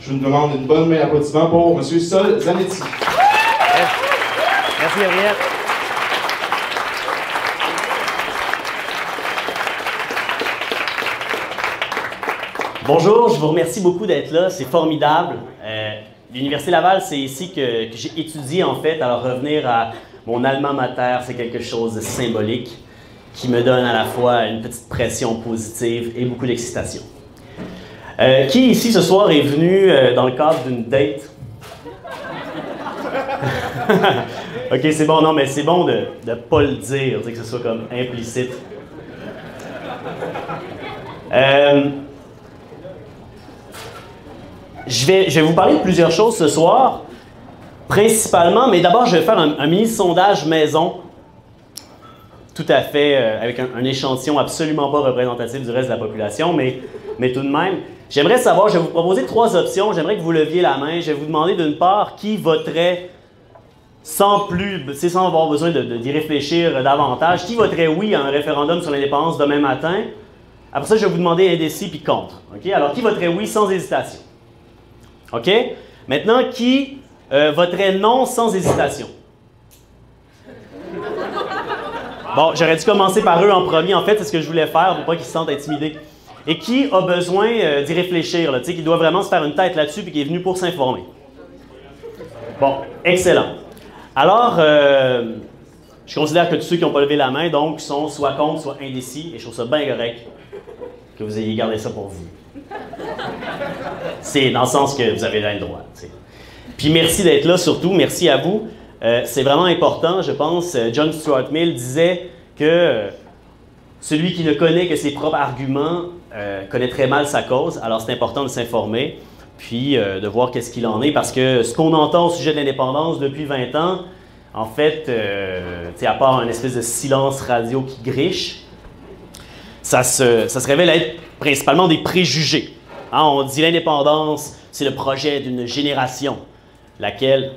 Je vous demande une bonne main d'applaudissement pour M. Sol Zanetti. Merci, Gabriel. Bonjour, je vous remercie beaucoup d'être là, c'est formidable. L'Université Laval, c'est ici que j'ai étudié en fait, alors revenir à mon alma mater, c'est quelque chose de symbolique qui me donne à la fois une petite pression positive et beaucoup d'excitation. Qui ici ce soir est venu dans le cadre d'une date? Ok, c'est bon, non, mais c'est bon de ne pas le dire, que ce soit comme implicite. Je vais vous parler de plusieurs choses ce soir, principalement, mais d'abord, je vais faire un mini-sondage maison, tout à fait, avec un échantillon absolument pas représentatif du reste de la population, mais tout de même. J'aimerais savoir, je vais vous proposer 3 options, j'aimerais que vous leviez la main. Je vais vous demander d'une part qui voterait sans avoir besoin d'y réfléchir davantage, qui voterait oui à un référendum sur l'indépendance demain matin. Après ça, je vais vous demander indécis puis contre. Okay? Alors, qui voterait oui sans hésitation? OK? Maintenant, qui voterait non sans hésitation? Bon, j'aurais dû commencer par eux en premier. En fait, c'est ce que je voulais faire pour pas qu'ils se sentent intimidés. Et qui a besoin d'y réfléchir, là, qui doit vraiment se faire une tête là-dessus et qui est venu pour s'informer? Bon, excellent. Alors, je considère que tous ceux qui n'ont pas levé la main, donc, sont soit contre, soit indécis. Et je trouve ça bien correct que vous ayez gardé ça pour vous. C'est dans le sens que vous avez le droit. T'sais. Puis merci d'être là, surtout. Merci à vous. C'est vraiment important, je pense. John Stuart Mill disait que celui qui ne connaît que ses propres arguments connaît très mal sa cause. Alors c'est important de s'informer, puis de voir qu'est-ce qu'il en est. Parce que ce qu'on entend au sujet de l'indépendance depuis 20 ans, en fait, à part un espèce de silence radio qui griche, ça se révèle être principalement des préjugés. Hein, on dit l'indépendance, c'est le projet d'une génération, laquelle,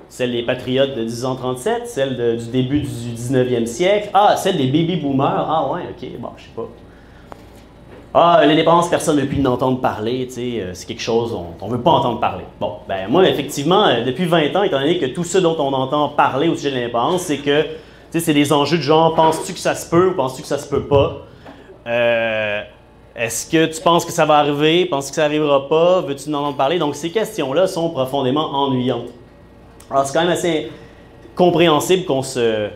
celle des patriotes de 1837, celle du début du 19e siècle, celle des baby-boomers, ouais, ok, bon, je sais pas. L'indépendance, personne ne veut plus d'entendre parler, c'est quelque chose on ne veut pas entendre parler. Bon, ben moi, effectivement, depuis 20 ans, étant donné que tout ce dont on entend parler au sujet de l'indépendance, c'est que, c'est des enjeux de genre, penses-tu que ça se peut ou penses-tu que ça se peut pas? Est-ce que tu penses que ça va arriver? Penses-tu que ça n'arrivera pas? Veux-tu en entendre parler? Donc, ces questions-là sont profondément ennuyantes. Alors, c'est quand même assez compréhensible qu'on se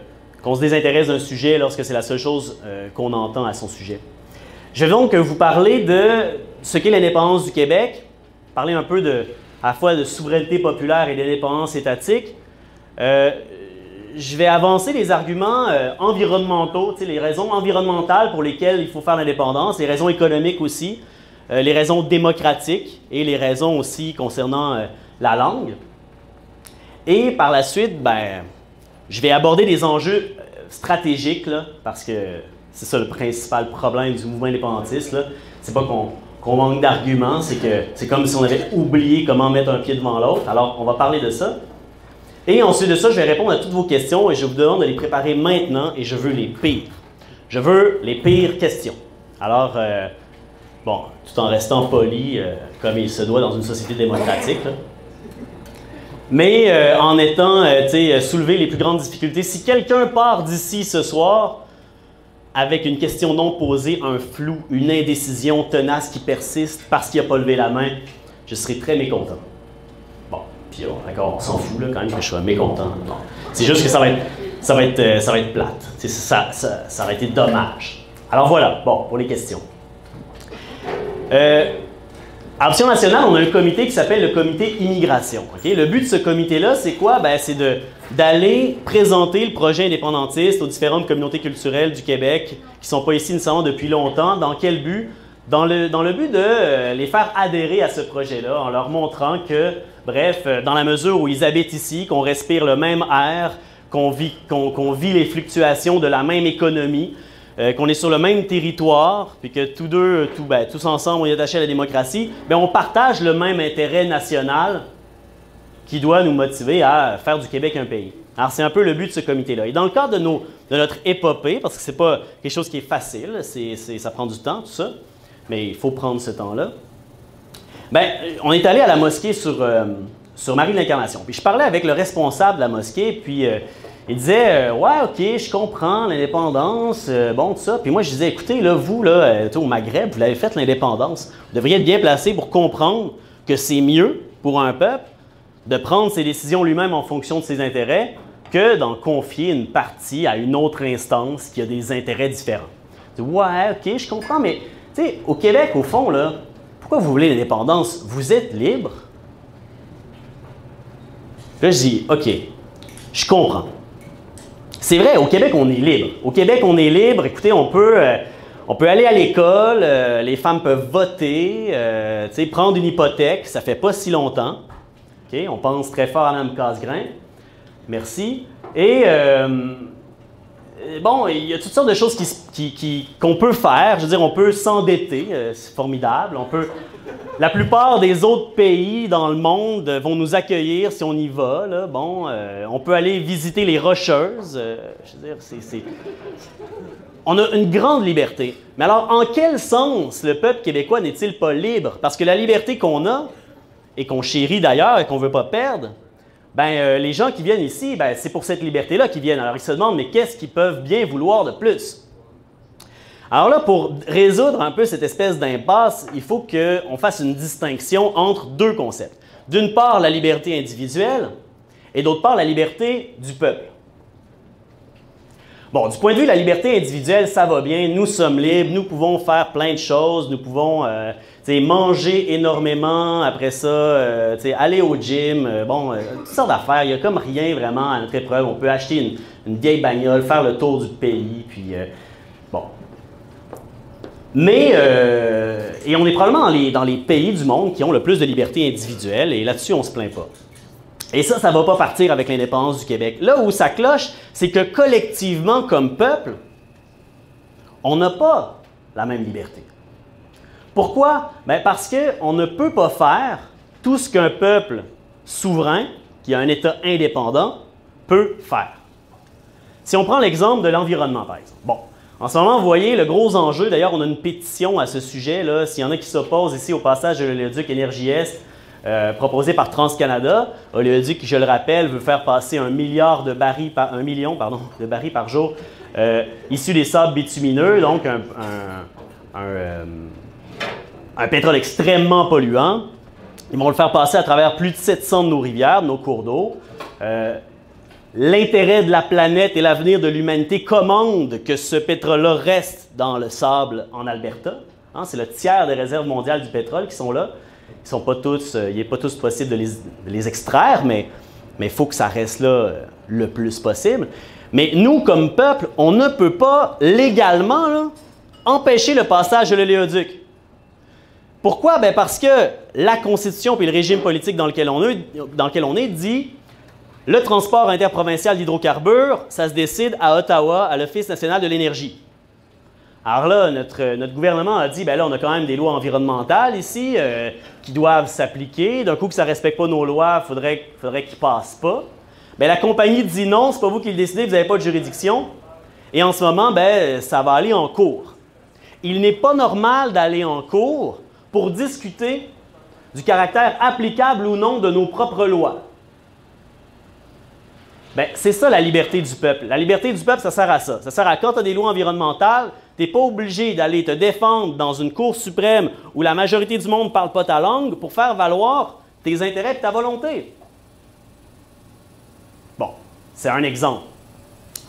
désintéresse d'un sujet lorsque c'est la seule chose qu'on entend à son sujet. Je vais donc vous parler de ce qu'est l'indépendance du Québec, parler un peu à la fois de souveraineté populaire et d'indépendance étatique. Je vais avancer les arguments environnementaux, les raisons environnementales pour lesquelles il faut faire l'indépendance, les raisons économiques aussi, les raisons démocratiques et les raisons aussi concernant la langue. Et par la suite, je vais aborder des enjeux stratégiques, là, parce que c'est ça le principal problème du mouvement indépendantiste. C'est pas qu'on manque d'arguments, c'est que c'est comme si on avait oublié comment mettre un pied devant l'autre. Alors, on va parler de ça. Et ensuite de ça, je vais répondre à toutes vos questions et je vous demande de les préparer maintenant et je veux les pires. Je veux les pires questions. Alors, bon, tout en restant poli, comme il se doit dans une société démocratique, là. Mais en étant, soulevé les plus grandes difficultés. Si quelqu'un part d'ici ce soir avec une question non posée, un flou, une indécision tenace qui persiste parce qu'il n'a pas levé la main, je serai très mécontent. Bon, puis d'accord, on s'en fout là, quand même que je sois mécontent. C'est juste que ça va être plate. Ça aurait été dommage. Alors voilà, bon, pour les questions. À Option nationale, on a un comité qui s'appelle le comité immigration. Okay? Le but de ce comité-là, c'est quoi? C'est d'aller présenter le projet indépendantiste aux différentes communautés culturelles du Québec qui ne sont pas ici nécessairement depuis longtemps. Dans quel but? Dans le but de les faire adhérer à ce projet-là, en leur montrant que, bref, dans la mesure où ils habitent ici, qu'on respire le même air, qu'on vit les fluctuations de la même économie, qu'on est sur le même territoire, puis que tous ensemble, on est attachés à la démocratie, bien, on partage le même intérêt national qui doit nous motiver à faire du Québec un pays. Alors, c'est un peu le but de ce comité-là. Et dans le cadre de notre épopée, parce que ce n'est pas quelque chose qui est facile, ça prend du temps, tout ça, mais il faut prendre ce temps-là, Ben, on est allé à la mosquée sur Marie de l'Incarnation. Puis je parlais avec le responsable de la mosquée, puis il disait ouais, ok, je comprends l'indépendance, bon, tout ça. Puis moi, je disais, écoutez, là, vous, là, au Maghreb, vous l'avez fait l'indépendance. Vous devriez être bien placé pour comprendre que c'est mieux pour un peuple de prendre ses décisions lui-même en fonction de ses intérêts que d'en confier une partie à une autre instance qui a des intérêts différents. Je dis, ouais, ok, je comprends, mais tu sais, au Québec, au fond, là, pourquoi vous voulez l'indépendance? Vous êtes libre? Là, je dis, ok, je comprends. C'est vrai, au Québec, on est libre. Au Québec, on est libre. Écoutez, on peut aller à l'école, les femmes peuvent voter, prendre une hypothèque, ça fait pas si longtemps. Okay? On pense très fort à Mme Casgrain. Merci. Et bon, il y a toutes sortes de choses qu'on peut faire. Je veux dire, on peut s'endetter, c'est formidable. La plupart des autres pays dans le monde vont nous accueillir si on y va. Là. Bon, on peut aller visiter les Rocheuses. Je veux dire, on a une grande liberté. Mais alors, en quel sens le peuple québécois n'est-il pas libre? Parce que la liberté qu'on a, et qu'on chérit d'ailleurs et qu'on ne veut pas perdre, ben, les gens qui viennent ici, ben, c'est pour cette liberté-là qu'ils viennent. Alors, ils se demandent, mais qu'est-ce qu'ils peuvent bien vouloir de plus? Alors là, pour résoudre un peu cette espèce d'impasse, il faut qu'on fasse une distinction entre deux concepts. D'une part, la liberté individuelle et d'autre part, la liberté du peuple. Bon, du point de vue de la liberté individuelle, ça va bien, nous sommes libres, nous pouvons faire plein de choses, nous pouvons manger énormément, après ça, aller au gym, toutes sortes d'affaires, il n'y a comme rien vraiment à notre épreuve. On peut acheter une vieille bagnole, faire le tour du pays, puis bon. Mais, et on est probablement dans les pays du monde qui ont le plus de liberté individuelle, et là-dessus, on ne se plaint pas. Et ça ne va pas partir avec l'indépendance du Québec. Là où ça cloche, c'est que collectivement, comme peuple, on n'a pas la même liberté. Pourquoi? Bien parce qu'on ne peut pas faire tout ce qu'un peuple souverain, qui a un État indépendant, peut faire. Si on prend l'exemple de l'environnement, par exemple. Bon, en ce moment, vous voyez le gros enjeu, d'ailleurs, on a une pétition à ce sujet, là, s'il y en a qui s'opposent ici au passage de l'oléoduc Énergie-Est, proposé par TransCanada. Oléoduc, je le rappelle, veut faire passer 1 million de barils par jour issus des sables bitumineux, donc un pétrole extrêmement polluant. Ils vont le faire passer à travers plus de 700 de nos rivières, de nos cours d'eau. L'intérêt de la planète et l'avenir de l'humanité commandent que ce pétrole-là reste dans le sable en Alberta. Hein, c'est le tiers des réserves mondiales du pétrole qui sont là. Il n'est pas tous possible de les extraire, mais il faut que ça reste là le plus possible. Mais nous, comme peuple, on ne peut pas légalement là, empêcher le passage de l'oléoduc. Pourquoi? Bien parce que la Constitution et le régime politique dans lequel on est dit le transport interprovincial d'hydrocarbures, ça se décide à Ottawa, à l'Office national de l'énergie. Alors là, notre gouvernement a dit, bien là, on a quand même des lois environnementales ici qui doivent s'appliquer. D'un coup, que ça ne respecte pas nos lois, il faudrait qu'ils ne passent pas. Bien, la compagnie dit non, c'est pas vous qui le décidez, vous n'avez pas de juridiction. Et en ce moment, bien, ça va aller en cours. Il n'est pas normal d'aller en cours pour discuter du caractère applicable ou non de nos propres lois. Bien, c'est ça la liberté du peuple. La liberté du peuple, ça sert à ça. Ça sert à quand tu as des lois environnementales, tu n'es pas obligé d'aller te défendre dans une cour suprême où la majorité du monde ne parle pas ta langue pour faire valoir tes intérêts et ta volonté. Bon, c'est un exemple.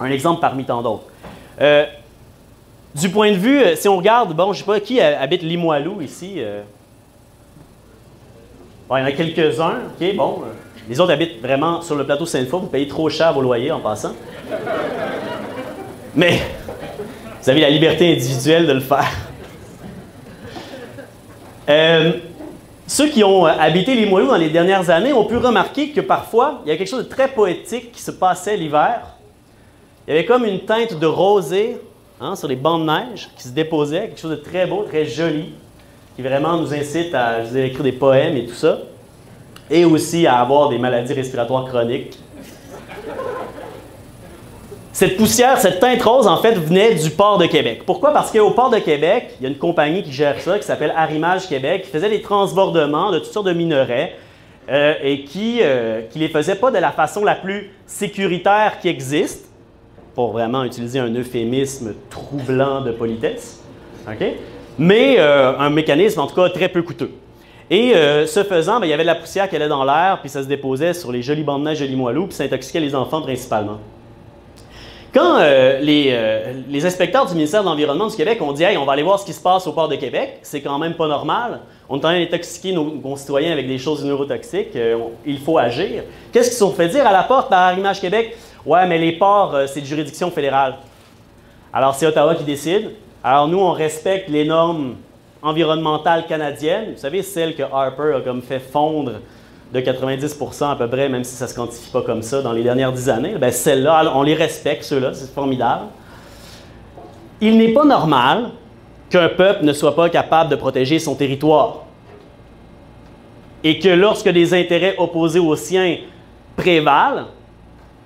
Un exemple parmi tant d'autres. Du point de vue, si on regarde, bon, je ne sais pas qui habite Limoilou ici. Bon, il y en a quelques-uns. OK, bon. Les autres habitent vraiment sur le plateau Sainte-Foy. Vous payez trop cher vos loyers en passant. Mais vous avez la liberté individuelle de le faire. Ceux qui ont habité Limoilou dans les dernières années ont pu remarquer que parfois, il y a quelque chose de très poétique qui se passait l'hiver. Il y avait comme une teinte de rosée sur les bancs de neige qui se déposait, quelque chose de très beau, très joli, qui vraiment nous incite à écrire des poèmes et tout ça. Et aussi à avoir des maladies respiratoires chroniques. Cette poussière, cette teinte rose, en fait, venait du port de Québec. Pourquoi? Parce qu'au port de Québec, il y a une compagnie qui gère ça, qui s'appelle Arrimage Québec, qui faisait des transbordements de toutes sortes de minerais et qui les faisait pas de la façon la plus sécuritaire qui existe, pour vraiment utiliser un euphémisme troublant de politesse, okay? Mais un mécanisme, en tout cas, très peu coûteux. Et ce faisant, bien, il y avait de la poussière qui allait dans l'air, puis ça se déposait sur les jolis bancs de neige de Limoilou, puis ça intoxiquait les enfants principalement. Quand les inspecteurs du ministère de l'Environnement du Québec ont dit « Hey, on va aller voir ce qui se passe au port de Québec, c'est quand même pas normal, on est en train d'intoxiquer nos concitoyens avec des choses neurotoxiques, il faut agir. » Qu'est-ce qu'ils se sont fait dire à la porte par Arrimage Québec? « Ouais, mais les ports, c'est de juridiction fédérale. » Alors, c'est Ottawa qui décide. Alors, nous, on respecte les normes environnementales canadiennes. Vous savez, celles que Harper a comme fait fondre de 90% à peu près, même si ça ne se quantifie pas comme ça dans les dernières 10 années. Bien, celles-là, on les respecte, ceux-là, c'est formidable. Il n'est pas normal qu'un peuple ne soit pas capable de protéger son territoire. Et que lorsque des intérêts opposés aux siens prévalent,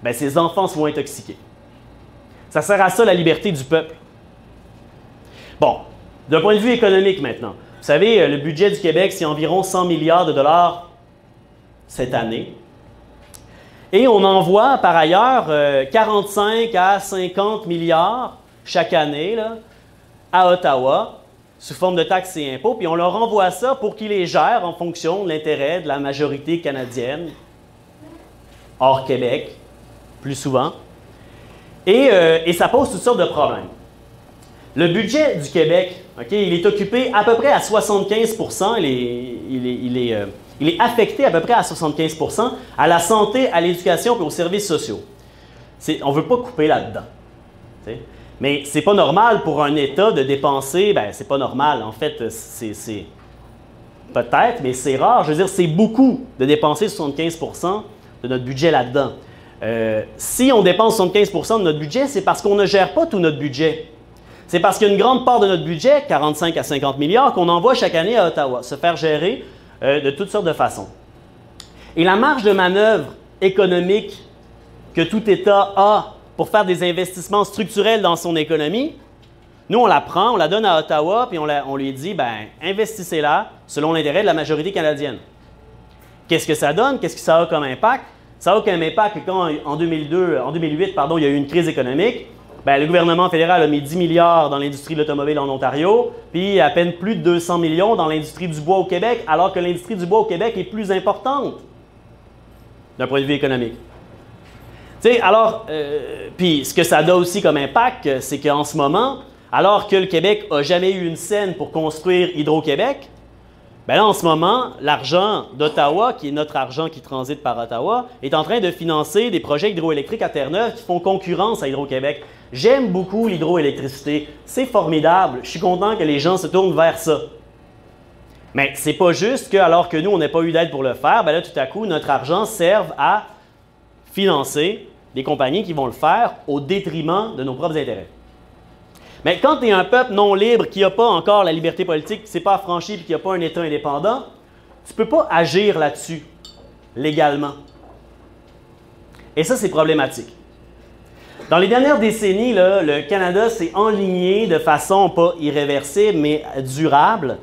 bien, ses enfants se vont intoxiquer. Ça sert à ça la liberté du peuple. Bon, d'un point de vue économique maintenant, vous savez, le budget du Québec, c'est environ 100 milliards de dollars cette année. Et on envoie par ailleurs 45 à 50 milliards chaque année là, à Ottawa sous forme de taxes et impôts, puis on leur envoie ça pour qu'ils les gèrent en fonction de l'intérêt de la majorité canadienne, hors Québec, plus souvent. Et ça pose toutes sortes de problèmes. Le budget du Québec, okay, il est occupé à peu près à 75%, il est affecté à peu près à 75% à la santé, à l'éducation et aux services sociaux. On ne veut pas couper là-dedans. Mais c'est pas normal pour un État de dépenser, ben c'est pas normal, en fait, c'est peut-être, mais c'est rare. Je veux dire, c'est beaucoup de dépenser 75% de notre budget là-dedans. Si on dépense 75% de notre budget, c'est parce qu'on ne gère pas tout notre budget. C'est parce qu'il y a une grande part de notre budget, 45 à 50 milliards, qu'on envoie chaque année à Ottawa, se faire gérer de toutes sortes de façons. Et la marge de manœuvre économique que tout État a pour faire des investissements structurels dans son économie, nous, on la prend, on la donne à Ottawa, puis on lui dit, ben, investissez-la selon l'intérêt de la majorité canadienne. Qu'est-ce que ça donne? Qu'est-ce que ça a comme impact? Ça a comme impact que quand, en 2008, pardon, il y a eu une crise économique, bien, le gouvernement fédéral a mis 10 milliards dans l'industrie de l'automobile en Ontario, puis à peine plus de 200 millions dans l'industrie du bois au Québec, alors que l'industrie du bois au Québec est plus importante d'un point de vue économique. Tu sais, alors, puis ce que ça a aussi comme impact, c'est qu'en ce moment, alors que le Québec n'a jamais eu une scène pour construire Hydro-Québec, bien là, en ce moment, l'argent d'Ottawa, qui est notre argent qui transite par Ottawa, est en train de financer des projets hydroélectriques à Terre-Neuve qui font concurrence à Hydro-Québec. J'aime beaucoup l'hydroélectricité. C'est formidable. Je suis content que les gens se tournent vers ça. Mais c'est pas juste que, alors que nous, on n'a pas eu d'aide pour le faire, bien là, tout à coup, notre argent serve à financer des compagnies qui vont le faire au détriment de nos propres intérêts. Mais quand tu es un peuple non libre qui n'a pas encore la liberté politique, qui ne s'est pas affranchi et qui n'a pas un État indépendant, tu ne peux pas agir là-dessus légalement. Et ça, c'est problématique. Dans les dernières décennies, là, le Canada s'est enligné de façon pas irréversible, mais durable,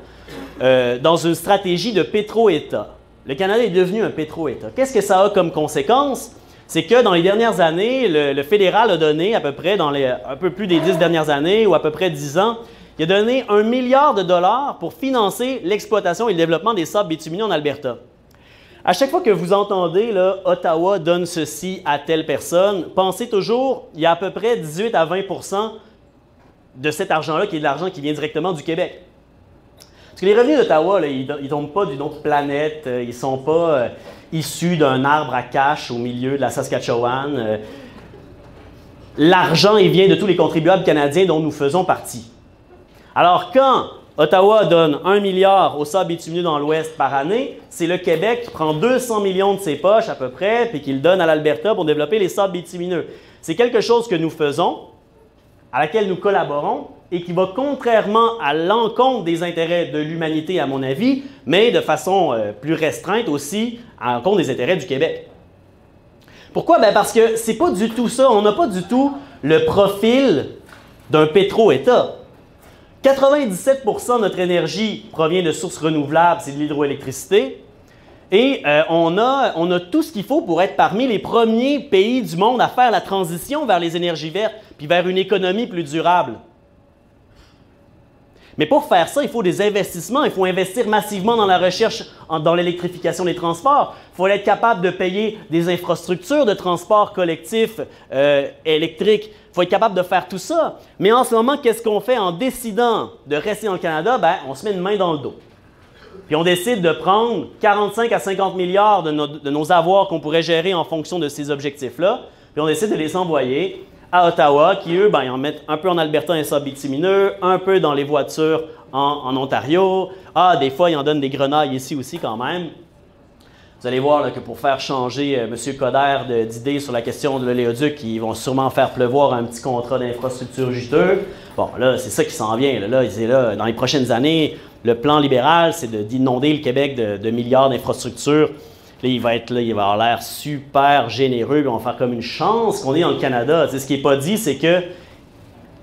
dans une stratégie de pétro-État. Le Canada est devenu un pétro-État. Qu'est-ce que ça a comme conséquence? C'est que dans les dernières années, le fédéral a donné à peu près, dans un peu plus des 10 dernières années, ou à peu près 10 ans, il a donné 1 milliard de dollars pour financer l'exploitation et le développement des sables bitumineux en Alberta. À chaque fois que vous entendez là, Ottawa donne ceci à telle personne, pensez toujours, il y a à peu près 18 à 20% de cet argent-là qui est de l'argent qui vient directement du Québec. Parce que les revenus d'Ottawa, ils ne tombent pas d'une autre planète, ils ne sont pas issus d'un arbre à cash au milieu de la Saskatchewan. L'argent, il vient de tous les contribuables canadiens dont nous faisons partie. Alors, quand Ottawa donne 1 milliard au sable bitumineux dans l'Ouest par année, c'est le Québec qui prend 200 millions de ses poches à peu près, puis qui le donne à l'Alberta pour développer les sables bitumineux. C'est quelque chose que nous faisons, à laquelle nous collaborons, et qui va contrairement à l'encontre des intérêts de l'humanité, à mon avis, mais de façon plus restreinte aussi, à l'encontre des intérêts du Québec. Pourquoi? Bien parce que c'est pas du tout ça. On n'a pas du tout le profil d'un pétro-État. 97% de notre énergie provient de sources renouvelables, c'est de l'hydroélectricité. Et on a tout ce qu'il faut pour être parmi les premiers pays du monde à faire la transition vers les énergies vertes, puis vers une économie plus durable. Mais pour faire ça, il faut des investissements, il faut investir massivement dans la recherche, dans l'électrification des transports. Il faut être capable de payer des infrastructures de transport collectif électrique. Il faut être capable de faire tout ça. Mais en ce moment, qu'est-ce qu'on fait en décidant de rester dans le Canada? Ben, on se met une main dans le dos. Puis on décide de prendre 45 à 50 milliards de nos avoirs qu'on pourrait gérer en fonction de ces objectifs-là, puis on décide de les envoyer à Ottawa, qui eux, ben, ils en mettent un peu en Alberta et sables bitumineux, un peu dans les voitures en Ontario. Ah, des fois, ils en donnent des grenailles ici aussi quand même. Vous allez voir là, que pour faire changer M. Coderre d'idée sur la question de l'oléoduc, ils vont sûrement faire pleuvoir un petit contrat d'infrastructure juteux. Bon, là, c'est ça qui s'en vient. Là, dans les prochaines années, le plan libéral, c'est d'inonder le Québec de milliards d'infrastructures. Là, il va avoir l'air super généreux, puis on va faire comme une chance qu'on est dans le Canada. Tu sais, ce qui n'est pas dit, c'est que,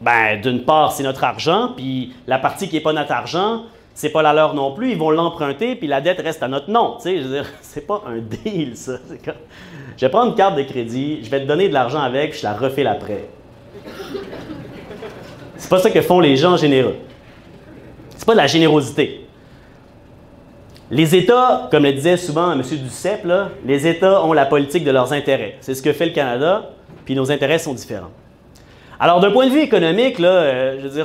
ben, d'une part, c'est notre argent, puis la partie qui n'est pas notre argent, c'est pas la leur non plus. Ils vont l'emprunter, puis la dette reste à notre nom. Tu sais, je veux dire, c'est pas un deal, ça. Comme, je vais prendre une carte de crédit, je vais te donner de l'argent avec, puis je la refais l'après. C'est pas ça que font les gens généreux. C'est pas de la générosité. Les États, comme le disait souvent M. Duceppe, là, les États ont la politique de leurs intérêts. C'est ce que fait le Canada, puis nos intérêts sont différents. Alors, d'un point de vue économique, là, je veux dire,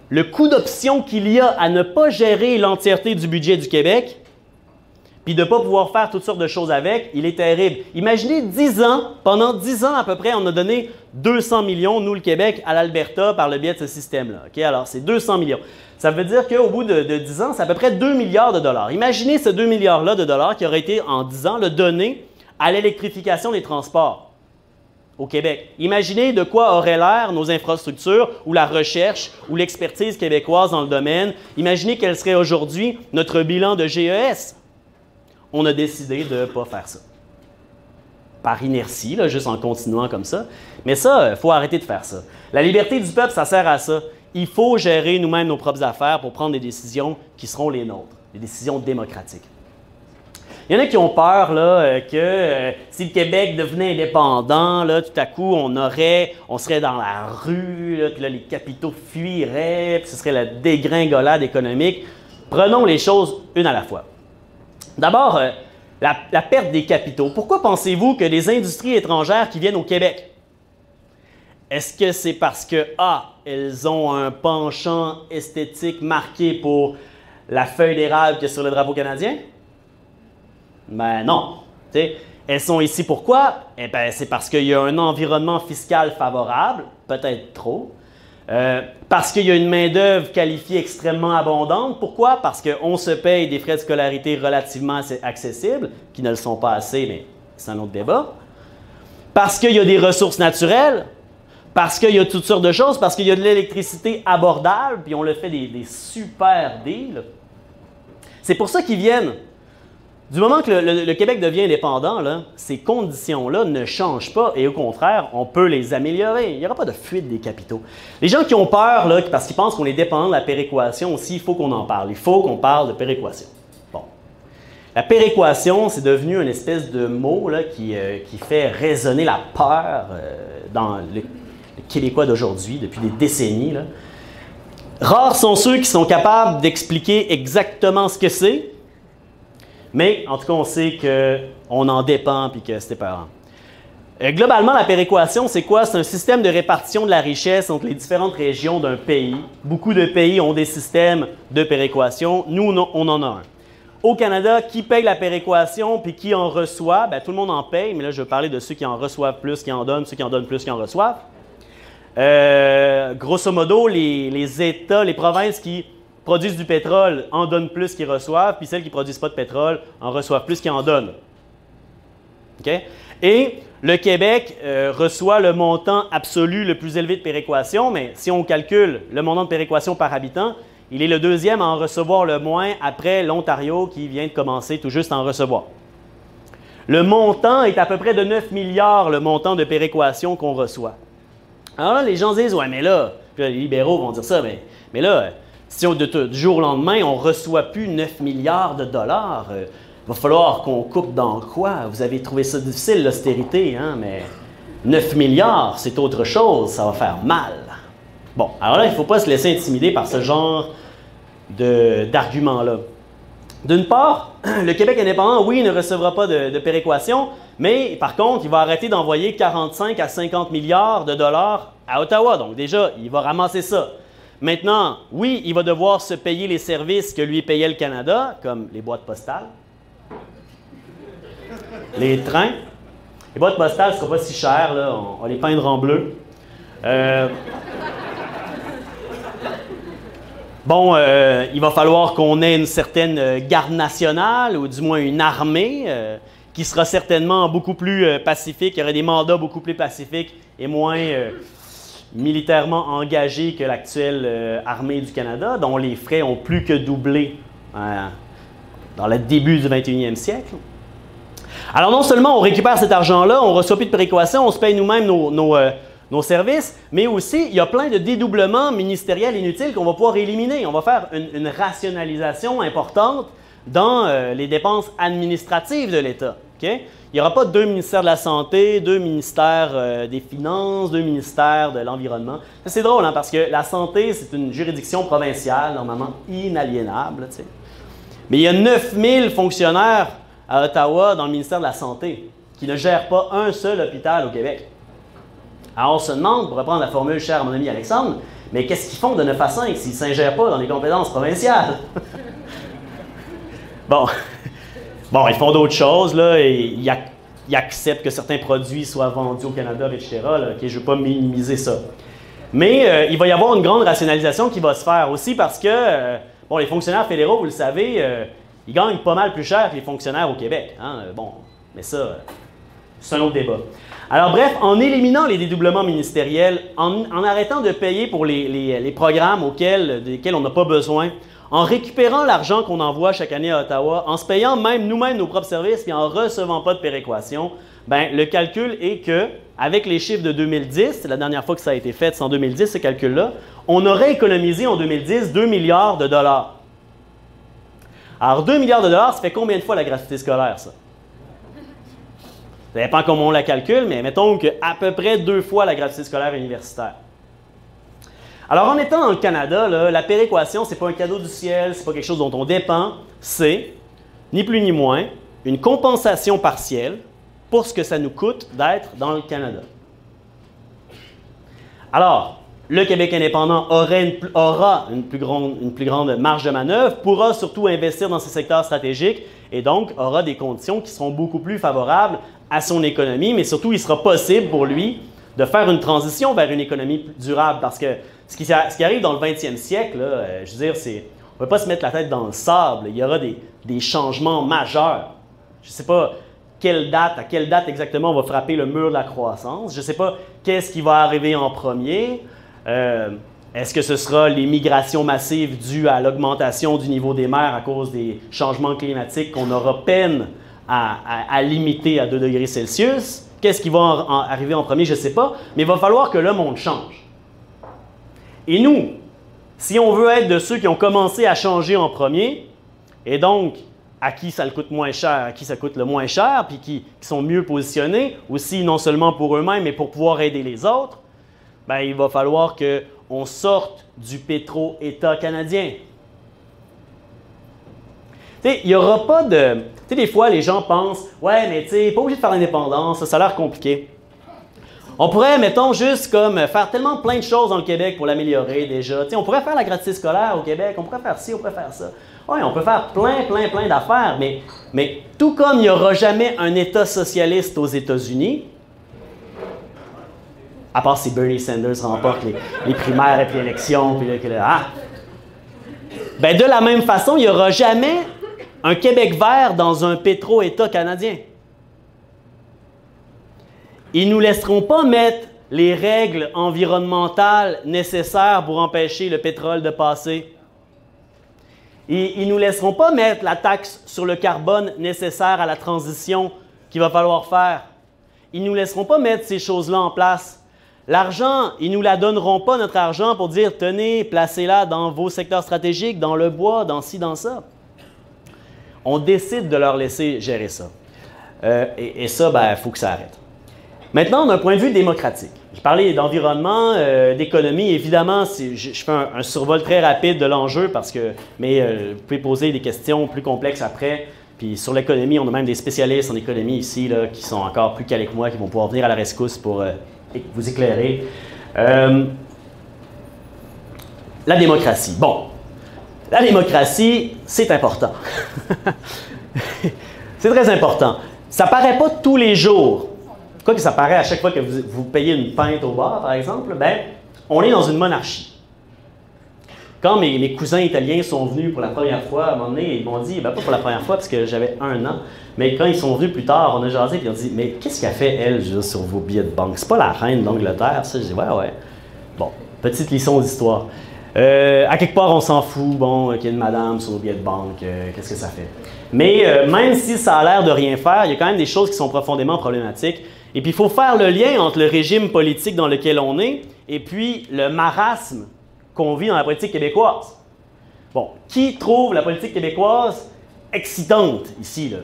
le coût d'option qu'il y a à ne pas gérer l'entièreté du budget du Québec, puis de ne pas pouvoir faire toutes sortes de choses avec, il est terrible. Imaginez 10 ans, pendant 10 ans à peu près, on a donné 200 millions, nous le Québec, à l'Alberta par le biais de ce système-là. Okay? Alors, c'est 200 millions. Ça veut dire qu'au bout de 10 ans, c'est à peu près 2 milliards de dollars. Imaginez ce 2 milliards-là de dollars qui aurait été, en 10 ans, le donné à l'électrification des transports au Québec. Imaginez de quoi auraient l'air nos infrastructures ou la recherche ou l'expertise québécoise dans le domaine. Imaginez quel serait aujourd'hui notre bilan de GES. On a décidé de ne pas faire ça. Par inertie, là, juste en continuant comme ça. Mais ça, il faut arrêter de faire ça. La liberté du peuple, ça sert à ça. Il faut gérer nous-mêmes nos propres affaires pour prendre des décisions qui seront les nôtres, des décisions démocratiques. Il y en a qui ont peur là, que si le Québec devenait indépendant, là, tout à coup, on serait dans la rue, là, puis là, les capitaux fuiraient, puis ce serait la dégringolade économique. Prenons les choses une à la fois. D'abord, la perte des capitaux. Pourquoi pensez-vous que des industries étrangères qui viennent au Québec? Est-ce que c'est parce que, elles ont un penchant esthétique marqué pour la feuille d'érable qu'il y a sur le drapeau canadien? Ben non. T'sais, elles sont ici pourquoi? Eh bien, c'est parce qu'il y a un environnement fiscal favorable, peut-être trop. Parce qu'il y a une main-d'œuvre qualifiée extrêmement abondante. Pourquoi? Parce qu'on se paye des frais de scolarité relativement accessibles, qui ne le sont pas assez, mais c'est un autre débat. Parce qu'il y a des ressources naturelles. Parce qu'il y a toutes sortes de choses, parce qu'il y a de l'électricité abordable, puis on le fait des super deals. C'est pour ça qu'ils viennent. Du moment que le Québec devient indépendant, là, ces conditions-là ne changent pas et au contraire, on peut les améliorer. Il n'y aura pas de fuite des capitaux. Les gens qui ont peur, là, parce qu'ils pensent qu'on est dépendant de la péréquation aussi, il faut qu'on en parle. Il faut qu'on parle de péréquation. Bon. La péréquation, c'est devenu une espèce de mot là, qui fait résonner la peur dans le Québécois d'aujourd'hui, depuis des décennies. Là. Rares sont ceux qui sont capables d'expliquer exactement ce que c'est, mais en tout cas, on sait qu'on en dépend et que c'est épeurant. Globalement, la péréquation, c'est quoi? C'est un système de répartition de la richesse entre les différentes régions d'un pays. Beaucoup de pays ont des systèmes de péréquation. Nous, on en a un. Au Canada, qui paye la péréquation puis qui en reçoit? Bien, tout le monde en paye, mais là, je vais parler de ceux qui en reçoivent plus, qui en donnent, ceux qui en donnent plus, qui en reçoivent. Grosso modo, les États, les provinces qui produisent du pétrole en donnent plus qu'ils reçoivent, puis celles qui ne produisent pas de pétrole en reçoivent plus qu'ils en donnent. Okay? Et le Québec reçoit le montant absolu le plus élevé de péréquation, mais si on calcule le montant de péréquation par habitant, il est le deuxième à en recevoir le moins après l'Ontario qui vient de commencer tout juste à en recevoir. Le montant est à peu près de 9 milliards, le montant de péréquation qu'on reçoit. Alors là, les gens disent, ouais, mais là, puis là, les libéraux vont dire ça, mais là, si du jour au lendemain, on ne reçoit plus 9 milliards de dollars, il va falloir qu'on coupe dans quoi? Vous avez trouvé ça difficile, l'austérité, hein? Mais 9 milliards, c'est autre chose, ça va faire mal. Bon, alors là, il ne faut pas se laisser intimider par ce genre d'argument-là. D'une part, le Québec indépendant, oui, ne recevra pas de péréquation, mais par contre, il va arrêter d'envoyer 45 à 50 milliards de dollars à Ottawa. Donc déjà, il va ramasser ça. Maintenant, oui, il va devoir se payer les services que lui payait le Canada, comme les boîtes postales, les trains. Les boîtes postales ne seront pas si chères, là. On va les peindre en bleu. Bon, il va falloir qu'on ait une certaine garde nationale, ou du moins une armée, qui sera certainement beaucoup plus pacifique. Il y aurait des mandats beaucoup plus pacifiques et moins militairement engagés que l'actuelle armée du Canada, dont les frais ont plus que doublé dans le début du 21e siècle. Alors non seulement on récupère cet argent-là, on ne reçoit plus de péréquation, on se paye nous-mêmes nos services, mais aussi il y a plein de dédoublements ministériels inutiles qu'on va pouvoir éliminer. On va faire une rationalisation importante dans les dépenses administratives de l'État. Okay? Il n'y aura pas 2 ministères de la Santé, 2 ministères des Finances, 2 ministères de l'Environnement. C'est drôle, hein, parce que la santé, c'est une juridiction provinciale, normalement inaliénable. Tu sais. Mais il y a 9000 fonctionnaires à Ottawa dans le ministère de la Santé qui ne gèrent pas un seul hôpital au Québec. Alors on se demande, pour reprendre la formule chère à mon ami Alexandre, mais qu'est-ce qu'ils font de 9 à 5 s'ils ne s'ingèrent pas dans les compétences provinciales? Bon, ils font d'autres choses, là, et ils acceptent que certains produits soient vendus au Canada, etc. Là, okay, je ne veux pas minimiser ça. Mais il va y avoir une grande rationalisation qui va se faire aussi parce que, bon, les fonctionnaires fédéraux, vous le savez, ils gagnent pas mal plus cher que les fonctionnaires au Québec. Hein? Bon, mais ça, c'est un autre débat. Alors bref, en éliminant les dédoublements ministériels, en arrêtant de payer pour les programmes desquels on n'a pas besoin, en récupérant l'argent qu'on envoie chaque année à Ottawa, en se payant même nous-mêmes nos propres services et en ne recevant pas de péréquation, ben, le calcul est que, avec les chiffres de 2010, c'est la dernière fois que ça a été fait, c'est en 2010 ce calcul-là, on aurait économisé en 2010 2 milliards de dollars. Alors 2 milliards de dollars, ça fait combien de fois la gratuité scolaire, ça? Ça dépend comment on la calcule, mais mettons qu'à peu près 2 fois la gratuité scolaire universitaire. Alors, en étant dans le Canada, là, la péréquation, ce n'est pas un cadeau du ciel, ce n'est pas quelque chose dont on dépend, c'est, ni plus ni moins, une compensation partielle pour ce que ça nous coûte d'être dans le Canada. Alors, le Québec indépendant aura une plus grande marge de manœuvre, pourra surtout investir dans ces secteurs stratégiques et donc aura des conditions qui seront beaucoup plus favorables à son économie, mais surtout, il sera possible pour lui de faire une transition vers une économie plus durable parce que ce qui arrive dans le 20e siècle, là, je veux dire, on ne peut pas se mettre la tête dans le sable. Il y aura des changements majeurs. Je ne sais pas à quelle date exactement on va frapper le mur de la croissance. Je ne sais pas qu'est-ce qui va arriver en premier. Est-ce que ce sera les migrations massives dues à l'augmentation du niveau des mers à cause des changements climatiques qu'on aura peine à limiter à 2 degrés Celsius? Qu'est-ce qui va arriver en premier? Je ne sais pas. Mais il va falloir que le monde change. Et nous, si on veut être de ceux qui ont commencé à changer en premier, et donc à qui ça le coûte moins cher, à qui ça coûte le moins cher, puis qui sont mieux positionnés, aussi non seulement pour eux-mêmes, mais pour pouvoir aider les autres, bien, il va falloir qu'on sorte du pétro-État canadien. Tu sais, il n'y aura pas de... Tu sais, des fois, les gens pensent « Ouais, mais tu sais, pas obligé de faire l'indépendance, ça a l'air compliqué. » On pourrait, mettons, juste comme faire tellement plein de choses dans le Québec pour l'améliorer déjà. Tu sais, on pourrait faire la gratuité scolaire au Québec, on pourrait faire ci, on pourrait faire ça. Oui, on peut faire plein d'affaires, mais tout comme il n'y aura jamais un État socialiste aux États-Unis, à part si Bernie Sanders remporte les primaires et puis l'élection, puis ben de la même façon, il n'y aura jamais un Québec vert dans un pétro-État canadien. Ils ne nous laisseront pas mettre les règles environnementales nécessaires pour empêcher le pétrole de passer. Et ils ne nous laisseront pas mettre la taxe sur le carbone nécessaire à la transition qu'il va falloir faire. Ils ne nous laisseront pas mettre ces choses-là en place. L'argent, ils ne nous la donneront pas, notre argent, pour dire, tenez, placez-la dans vos secteurs stratégiques, dans le bois, dans ci, dans ça. On décide de leur laisser gérer ça. Et ça, il faut que ça arrête. Maintenant, d'un point de vue démocratique, je parlais d'environnement, d'économie. Évidemment, je fais un survol très rapide de l'enjeu, mais vous pouvez poser des questions plus complexes après. Puis sur l'économie, on a même des spécialistes en économie ici là, qui sont encore plus calés que moi, qui vont pouvoir venir à la rescousse pour vous éclairer. La démocratie. Bon, la démocratie, c'est important. C'est très important. Ça ne paraît pas tous les jours. Quoi que ça paraît à chaque fois que vous payez une pinte au bar, par exemple, on est dans une monarchie. Quand mes cousins italiens sont venus pour la première fois, à un moment donné, ils m'ont dit, pas pour la première fois parce que j'avais 1 an, mais quand ils sont venus plus tard, on a jasé et ils ont dit, mais qu'est-ce qu'a fait elle juste sur vos billets de banque? C'est pas la reine d'Angleterre, ça? Je dis, ouais. Bon, petite leçon d'histoire. À quelque part, on s'en fout, qu'il y ait une madame sur nos billets de banque, qu'est-ce que ça fait? Mais même si ça a l'air de rien faire, il y a quand même des choses qui sont profondément problématiques. Et puis, il faut faire le lien entre le régime politique dans lequel on est et puis le marasme qu'on vit dans la politique québécoise. Bon, qui trouve la politique québécoise excitante ici, là?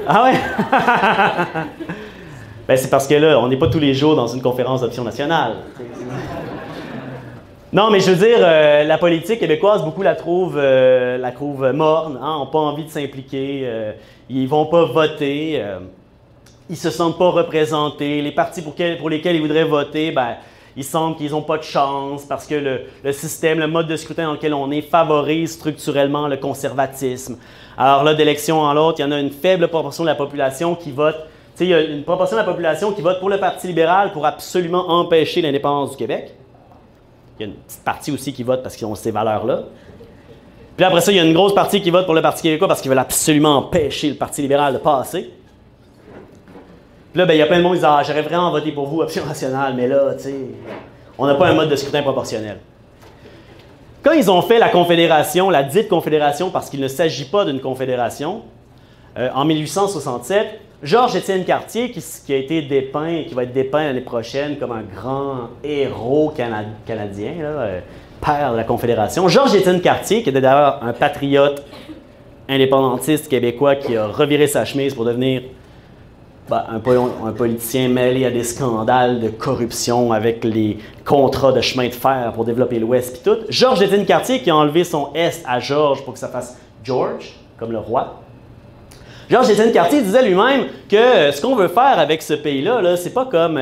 Ah ouais? C'est parce que là, on n'est pas tous les jours dans une conférence d'option nationale. Non, mais je veux dire, la politique québécoise, beaucoup la trouvent morne, hein, n'ont pas envie de s'impliquer, ils ne vont pas voter, ils ne se sentent pas représentés. Les partis pour lesquels ils voudraient voter, il semble qu'ils n'ont pas de chance parce que le système, le mode de scrutin dans lequel on est favorise structurellement le conservatisme. Alors là, d'élection en l'autre, il y en a une faible proportion de la population qui vote. Tu sais, il y a une proportion de la population qui vote pour le Parti libéral pour absolument empêcher l'indépendance du Québec. Il y a une petite partie aussi qui vote parce qu'ils ont ces valeurs-là. Puis après ça, il y a une grosse partie qui vote pour le Parti québécois parce qu'ils veulent absolument empêcher le Parti libéral de passer. Puis là, il y a plein de monde qui disent « Ah, j'aurais vraiment voté pour vous, option nationale, mais là, tu sais, on n'a pas un mode de scrutin proportionnel. » Quand ils ont fait la confédération, la dite confédération, parce qu'il ne s'agit pas d'une confédération, en 1867, Georges-Étienne Cartier, qui a été dépeint, qui va être dépeint l'année prochaine comme un grand héros canadien, père de la Confédération. Georges-Étienne Cartier, qui était d'ailleurs un patriote indépendantiste québécois qui a reviré sa chemise pour devenir un politicien mêlé à des scandales de corruption avec les contrats de chemin de fer pour développer l'Ouest puis tout. Georges-Étienne Cartier qui a enlevé son S à Georges pour que ça fasse George, comme le roi. Georges-Étienne Cartier disait lui-même que ce qu'on veut faire avec ce pays-là, c'est pas comme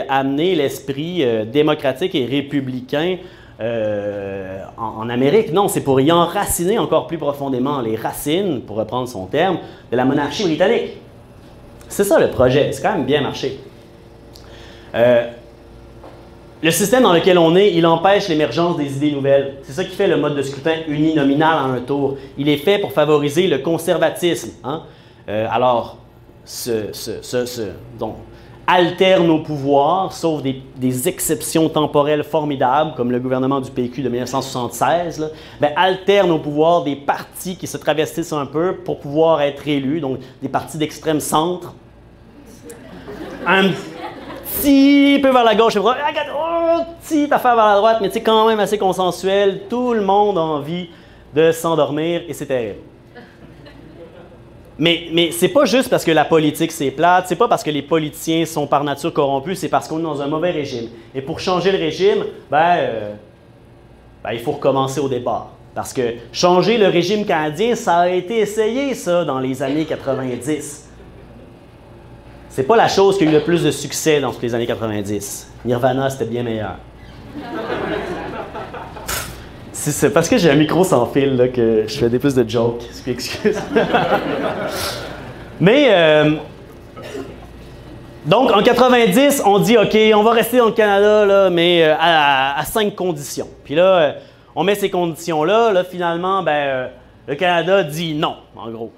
amener l'esprit démocratique et républicain en Amérique. Non, c'est pour y enraciner encore plus profondément les racines, pour reprendre son terme, de la monarchie britannique. C'est ça le projet, c'est quand même bien marché. Le système dans lequel on est, il empêche l'émergence des idées nouvelles. C'est ça qui fait le mode de scrutin uninominal en un tour. Il est fait pour favoriser le conservatisme. Hein? Alors, donc, alterne nos pouvoirs, sauf des exceptions temporelles formidables, comme le gouvernement du PQ de 1976, alterne au pouvoir des partis qui se travestissent un peu pour pouvoir être élus, donc des partis d'extrême centre. Un petit peu vers la gauche, petite affaire vers la droite, mais quand même assez consensuel. Tout le monde a envie de s'endormir et c'est terrible. Mais c'est pas juste parce que la politique c'est plate, c'est pas parce que les politiciens sont par nature corrompus, c'est parce qu'on est dans un mauvais régime. Et pour changer le régime, il faut recommencer au départ. Parce que changer le régime canadien, ça a été essayé, ça, dans les années 90. C'est pas la chose qui a eu le plus de succès dans les années 90. Nirvana, c'était bien meilleur. C'est parce que j'ai un micro sans fil là, que je fais des plus de jokes. Excuse. Mais, donc, en 90, on dit, OK, on va rester dans le Canada, là, mais à 5 conditions. Puis là, on met ces conditions-là. Là, finalement, le Canada dit non, en gros.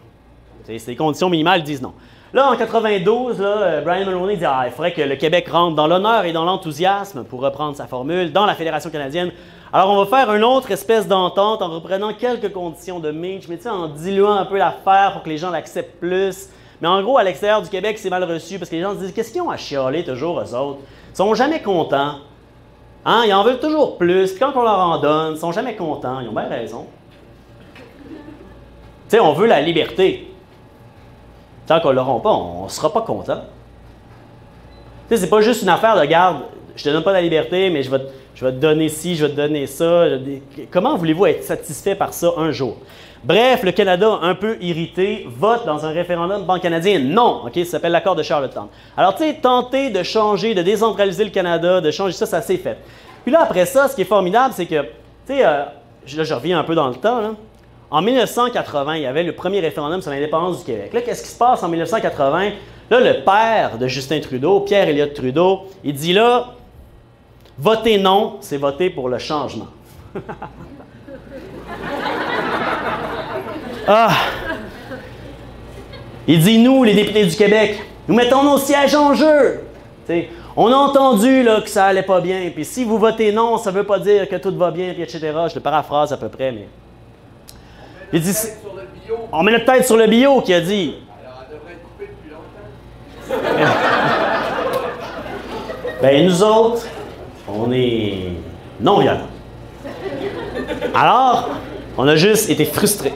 C'est les conditions minimales, ils disent non. Là, en 92, Brian Mulroney dit il faudrait que le Québec rentre dans l'honneur et dans l'enthousiasme, pour reprendre sa formule, dans la Fédération canadienne. Alors, on va faire une autre espèce d'entente en reprenant quelques conditions de Meach, mais en diluant un peu l'affaire pour que les gens l'acceptent plus. Mais en gros, à l'extérieur du Québec, c'est mal reçu parce que les gens se disent « Qu'est-ce qu'ils ont à chialer toujours, eux autres? Ils sont jamais contents. Hein? Ils en veulent toujours plus. Puis quand on leur en donne, ils sont jamais contents. Ils ont bien raison. » Tu sais, on veut la liberté. Tant qu'on ne l'aura pas, on ne sera pas content. Tu sais, c'est pas juste une affaire de garde. Je te donne pas la liberté, mais je vais te donner ci, je vais te donner ça. Comment voulez-vous être satisfait par ça un jour? Bref, le Canada, un peu irrité, vote dans un référendum pan-canadien. Non, OK, ça s'appelle l'accord de Charlottetown. Alors, tu sais, tenter de changer, de décentraliser le Canada, de changer ça, ça s'est fait. Puis là, après ça, ce qui est formidable, c'est que, tu sais, là, je reviens un peu dans le temps, là. En 1980, il y avait le premier référendum sur l'indépendance du Québec. Là, qu'est-ce qui se passe en 1980? Là, le père de Justin Trudeau, Pierre Elliott Trudeau, il dit là, voter non, c'est voter pour le changement. Ah! Il dit, nous, les députés du Québec, nous mettons nos sièges en jeu. T'sais, on a entendu là, que ça allait pas bien, puis si vous votez non, ça veut pas dire que tout va bien, puis etc. Je le paraphrase à peu près, mais... Il dit, on met notre tête sur le bio, qui a dit. Alors, elle devrait être coupée depuis longtemps. Ben, nous autres, on est non-violents. Alors, on a juste été frustrés.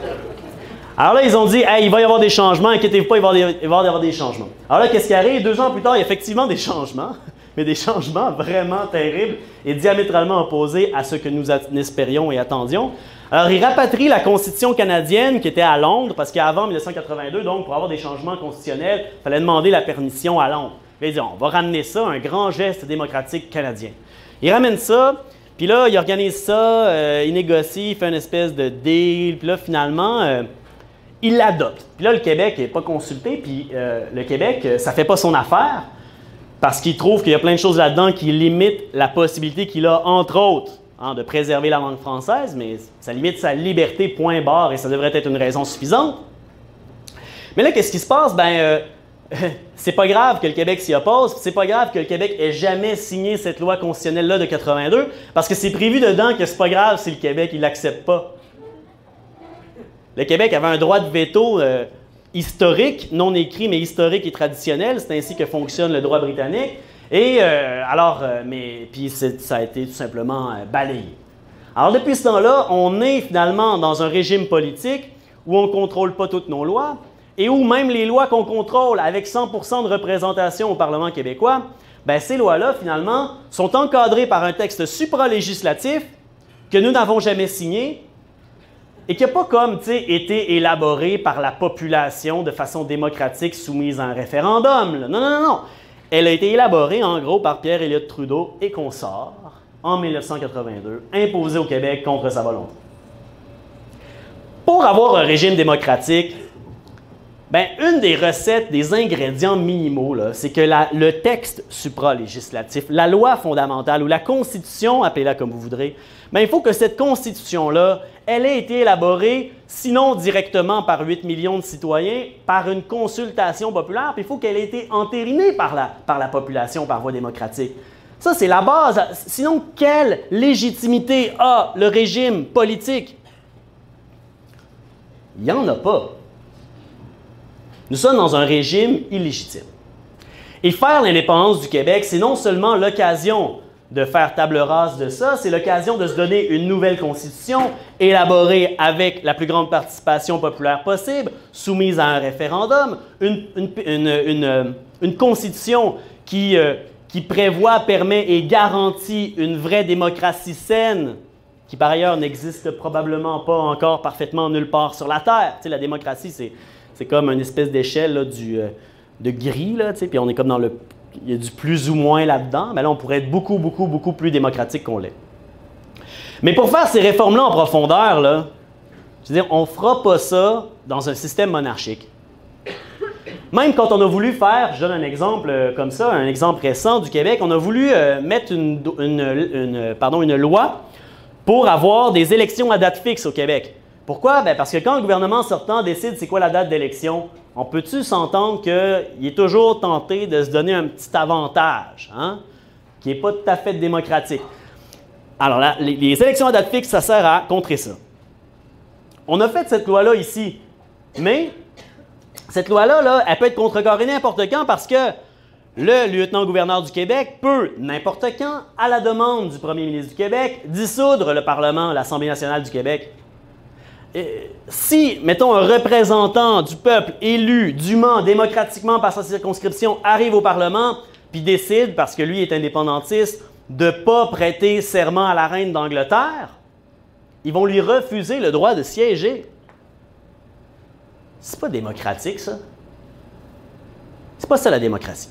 Alors là, ils ont dit, hey, il va y avoir des changements, inquiétez-vous pas, il va y avoir des changements. Alors là, qu'est-ce qui arrive? 2 ans plus tard, il y a effectivement des changements, mais des changements vraiment terribles et diamétralement opposés à ce que nous espérions et attendions. Alors, ils rapatrient la Constitution canadienne qui était à Londres, parce qu'avant 1982, donc, pour avoir des changements constitutionnels, il fallait demander la permission à Londres. Ils disent, on va ramener ça, un grand geste démocratique canadien. Ils ramènent ça, puis là, ils organisent ça, ils négocient, ils font une espèce de deal, puis là, finalement, ils l'adoptent. Puis là, le Québec n'est pas consulté, puis le Québec, ça ne fait pas son affaire, parce qu'il trouve qu'il y a plein de choses là-dedans qui limitent la possibilité qu'il a, entre autres, de préserver la langue française, mais ça limite sa liberté, point barre, et ça devrait être une raison suffisante. Mais là, qu'est-ce qui se passe? Ben, c'est pas grave que le Québec s'y oppose, c'est pas grave que le Québec ait jamais signé cette loi constitutionnelle-là de 82, parce que c'est prévu dedans que c'est pas grave si le Québec, il l'accepte pas. Le Québec avait un droit de veto historique, non écrit, mais historique et traditionnel. C'est ainsi que fonctionne le droit britannique. Et puis ça a été tout simplement balayé. Alors depuis ce temps-là, on est finalement dans un régime politique où on ne contrôle pas toutes nos lois et où même les lois qu'on contrôle avec 100% de représentation au Parlement québécois, bien, ces lois-là, finalement, sont encadrées par un texte supralégislatif que nous n'avons jamais signé et qui n'a pas comme été élaboré par la population de façon démocratique soumise à un référendum. Là. Non, non, non, non. Elle a été élaborée, en gros, par Pierre Elliott Trudeau et consorts en 1982, imposée au Québec contre sa volonté. Pour avoir un régime démocratique, ben, une des recettes, des ingrédients minimaux, c'est que le texte supralégislatif, la loi fondamentale ou la Constitution, appelez-la comme vous voudrez, ben, il faut que cette Constitution-là, elle ait été élaborée, sinon directement par 8 millions de citoyens, par une consultation populaire, puis il faut qu'elle ait été entérinée par la population par voie démocratique. Ça, c'est la base. Sinon, quelle légitimité a le régime politique? Il n'y en a pas. Nous sommes dans un régime illégitime. Et faire l'indépendance du Québec, c'est non seulement l'occasion de faire table rase de ça, c'est l'occasion de se donner une nouvelle constitution élaborée avec la plus grande participation populaire possible, soumise à un référendum, une constitution qui prévoit, permet et garantit une vraie démocratie saine, qui par ailleurs n'existe probablement pas encore parfaitement nulle part sur la Terre. Tu sais, la démocratie, c'est comme une espèce d'échelle de gris, là, tu sais, puis on est comme dans le... Il y a du plus ou moins là-dedans, mais là, on pourrait être beaucoup, beaucoup, beaucoup plus démocratique qu'on l'est. Mais pour faire ces réformes-là en profondeur, là, je veux dire, on ne fera pas ça dans un système monarchique. Même quand on a voulu faire, je donne un exemple comme ça, un exemple récent du Québec, on a voulu mettre une loi pour avoir des élections à date fixe au Québec. Pourquoi? Bien, parce que quand le gouvernement sortant décide c'est quoi la date d'élection, on peut-tu s'entendre qu'il est toujours tenté de se donner un petit avantage, hein, qui n'est pas tout à fait démocratique. Alors, là, les élections à date fixe, ça sert à contrer ça. On a fait cette loi-là ici, mais Cette loi-là, là, elle peut être contrecarrée n'importe quand parce que le lieutenant-gouverneur du Québec peut, n'importe quand, à la demande du premier ministre du Québec, dissoudre le Parlement, l'Assemblée nationale du Québec. Si, mettons, un représentant du peuple élu dûment, démocratiquement par sa circonscription arrive au Parlement puis décide, parce que lui est indépendantiste, de ne pas prêter serment à la reine d'Angleterre, ils vont lui refuser le droit de siéger. C'est pas démocratique, ça. C'est pas ça la démocratie.